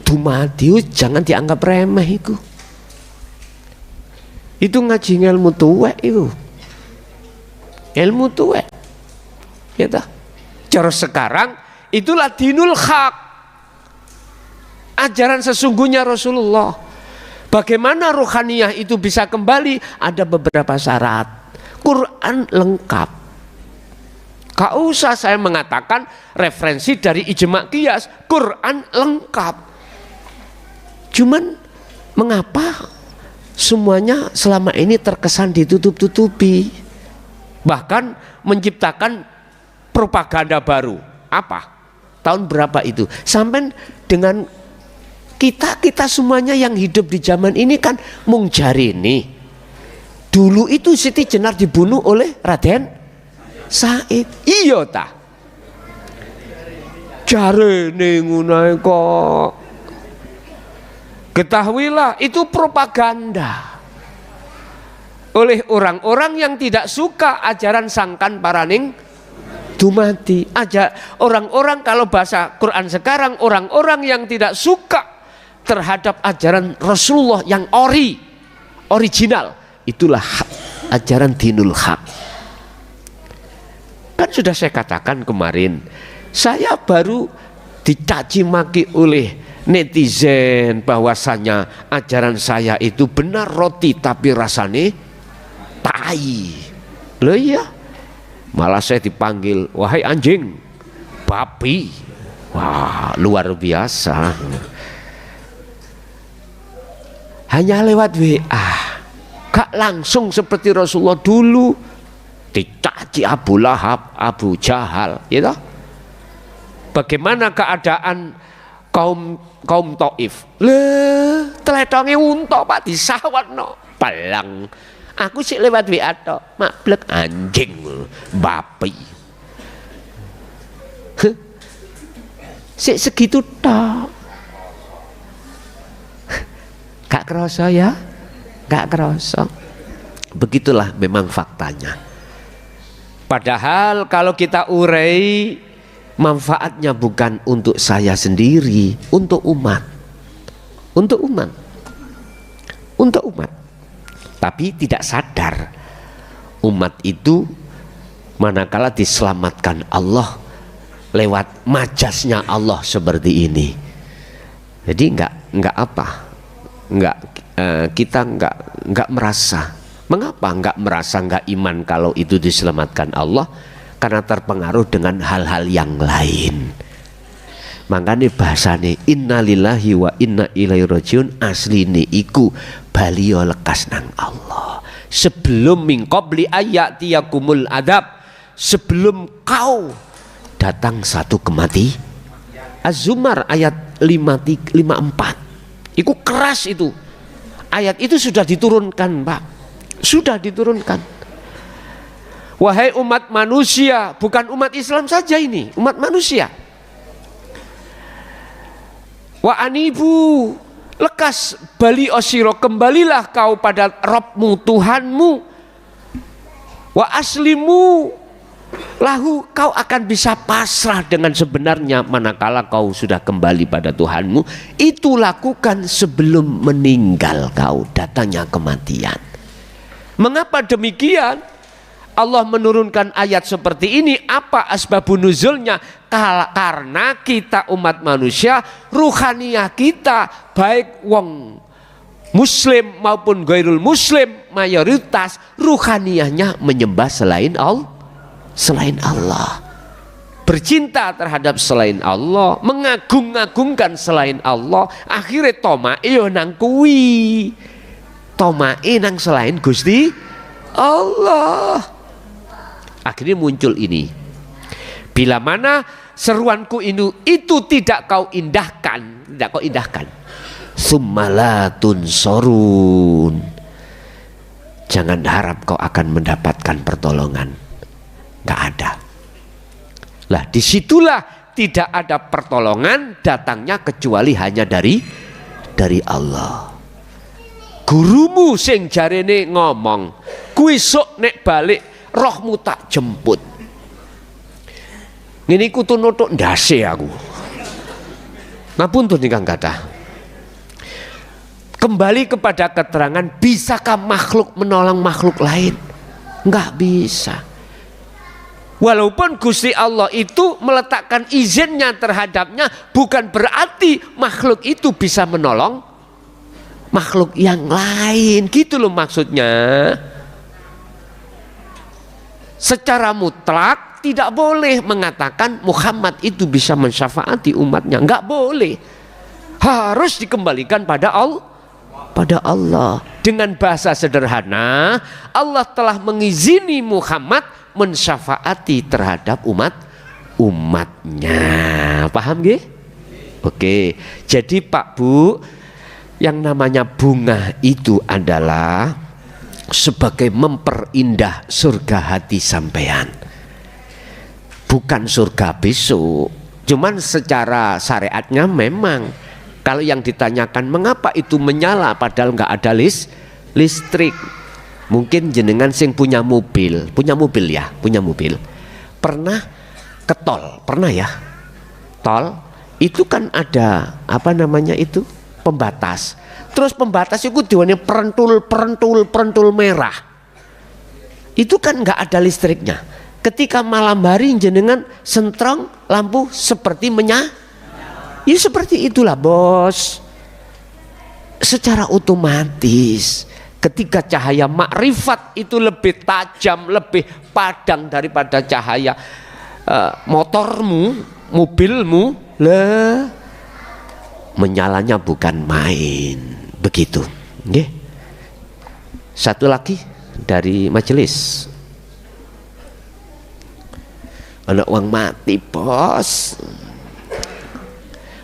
B: dumadi, jangan dianggap remeh itu ngaji ilmu tuwek itu. Ilmu tuwek. Ya toh? Cara sekarang itulah dinul haq. Ajaran sesungguhnya Rasulullah. Bagaimana ruhaniyah itu bisa kembali? Ada beberapa syarat. Quran lengkap. Gak usah saya mengatakan referensi dari ijma' qiyas. Quran lengkap. Cuman mengapa semuanya selama ini terkesan ditutup-tutupi, bahkan menciptakan propaganda baru. Apa? Tahun berapa itu? Sampai dengan kita semuanya yang hidup di zaman ini kan mung jarini. Dulu itu Siti Jenar dibunuh oleh Raden Said. Iya ta? Jarene ngono kok. Ketahuilah itu propaganda oleh orang-orang yang tidak suka ajaran sangkan paraning dumati. Orang-orang, kalau bahasa Quran sekarang, orang-orang yang tidak suka terhadap ajaran Rasulullah yang original, itulah ajaran dinul haq. Kan sudah saya katakan kemarin, saya baru dicaci maki oleh netizen bahwasanya ajaran saya itu benar roti tapi rasanya tai. Loh iya, malah saya dipanggil wahai anjing, babi. Wah, luar biasa. Hanya lewat WA, gak langsung seperti Rasulullah dulu dicaci Abu Lahab, Abu Jahal, gitu. Bagaimana keadaan kaum Taif? Le, teletonge unta Pak disawatno. Palang. Aku sih lewat WA tok. Mablek anjing, babi. Sik segitu tok. Gak kerasa ya? Gak kerasa. Begitulah memang faktanya. Padahal kalau kita urai, manfaatnya bukan untuk saya sendiri, untuk umat. Untuk umat. Untuk umat. Tapi tidak sadar umat itu manakala diselamatkan Allah lewat majasnya Allah seperti ini. Jadi kita enggak merasa. Mengapa enggak merasa, enggak iman kalau itu diselamatkan Allah? Karena terpengaruh dengan hal-hal yang lain. Makanya bahasane innalillahi wa inna ilaihi rajiun, asline iku baliyo lekas nang Allah. Sebelum min qabli ayatiyakumul adab, sebelum kau datang satu kematian. Az-Zumar ayat 54. Iku keras itu. Ayat itu sudah diturunkan, Pak. Sudah diturunkan. Wahai umat manusia, bukan umat Islam saja ini, umat manusia. Wa anibu, lekas bali osiro, kembalilah kau pada Rabbmu, Tuhanmu. Wa aslimu lahu, kau akan bisa pasrah dengan sebenarnya manakala kau sudah kembali pada Tuhanmu. Itu lakukan sebelum meninggal kau, datangnya kematian. Mengapa demikian? Allah menurunkan ayat seperti ini. Apa asbabun nuzulnya? Karena kita umat manusia, ruhaniyah kita, baik wong muslim maupun gairul muslim, mayoritas ruhaniyahnya menyembah selain Allah, bercinta terhadap selain Allah, mengagung-agungkan selain Allah. Akhirnya tomae nang kuwi, tomae nang selain Gusti Allah. Akhirnya muncul ini. Bila mana seruanku itu tidak kau indahkan, tidak kau indahkan, summalatun sorun, jangan harap kau akan mendapatkan pertolongan. Gak ada. Lah disitulah tidak ada pertolongan datangnya kecuali hanya dari Allah. Gurumu sing jarene ngomong, kuwi sok nek balik rohmu tak jemput. Ngene iku tunutuk ndase aku. Ngapunten ingkang kathah. Kembali kepada keterangan, bisakah makhluk menolong makhluk lain? Enggak bisa. Walaupun Gusti Allah itu meletakkan izinnya terhadapnya, bukan berarti makhluk itu bisa menolong makhluk yang lain. Gitu loh maksudnya. Secara mutlak tidak boleh mengatakan Muhammad itu bisa mensyafaati umatnya. Enggak boleh. Harus dikembalikan pada Allah. Dengan bahasa sederhana, Allah telah mengizini Muhammad mensyafaati terhadap umatnya. Paham nggih? Oke. Jadi Pak Bu, yang namanya bunga itu adalah sebagai memperindah surga hati sampean. Bukan surga besok. Cuman secara syariatnya memang kalau yang ditanyakan mengapa itu menyala padahal nggak ada listrik. Mungkin jenengan sing punya mobil ya, punya mobil. Pernah ke tol, pernah ya? Tol itu kan ada apa namanya itu? Pembatas. Terus pembatas itu diwarnai perentul merah. Itu kan nggak ada listriknya. Ketika malam hari jenengan sentrong lampu seperti ya seperti itulah bos. Secara otomatis ketika cahaya makrifat itu lebih tajam, lebih padang daripada cahaya motormu, mobilmu, menyalanya bukan main. Begitu. Nggih. Satu lagi dari majelis. Anak uang mati bos,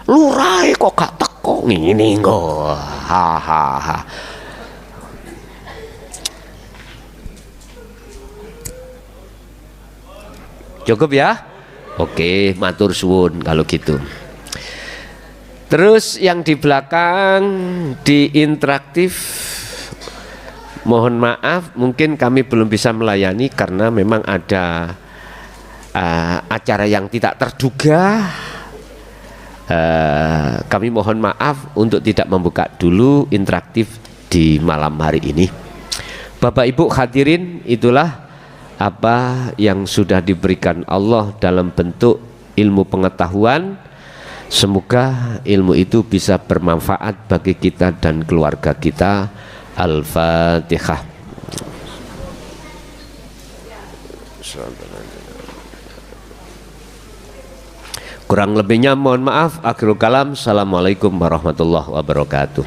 B: lurai kok gak teko ngene kok, hahaha. Cukup ya? Oke, matur suwun kalau gitu. Terus yang di belakang di interaktif, mohon maaf mungkin kami belum bisa melayani karena memang ada acara yang tidak terduga. Kami mohon maaf untuk tidak membuka dulu interaktif di malam hari ini. Bapak Ibu hadirin, itulah apa yang sudah diberikan Allah dalam bentuk ilmu pengetahuan. Semoga ilmu itu bisa bermanfaat bagi kita dan keluarga kita. Al-Fatihah. Kurang lebihnya mohon maaf. Akhirul kalam. Assalamualaikum warahmatullahi wabarakatuh.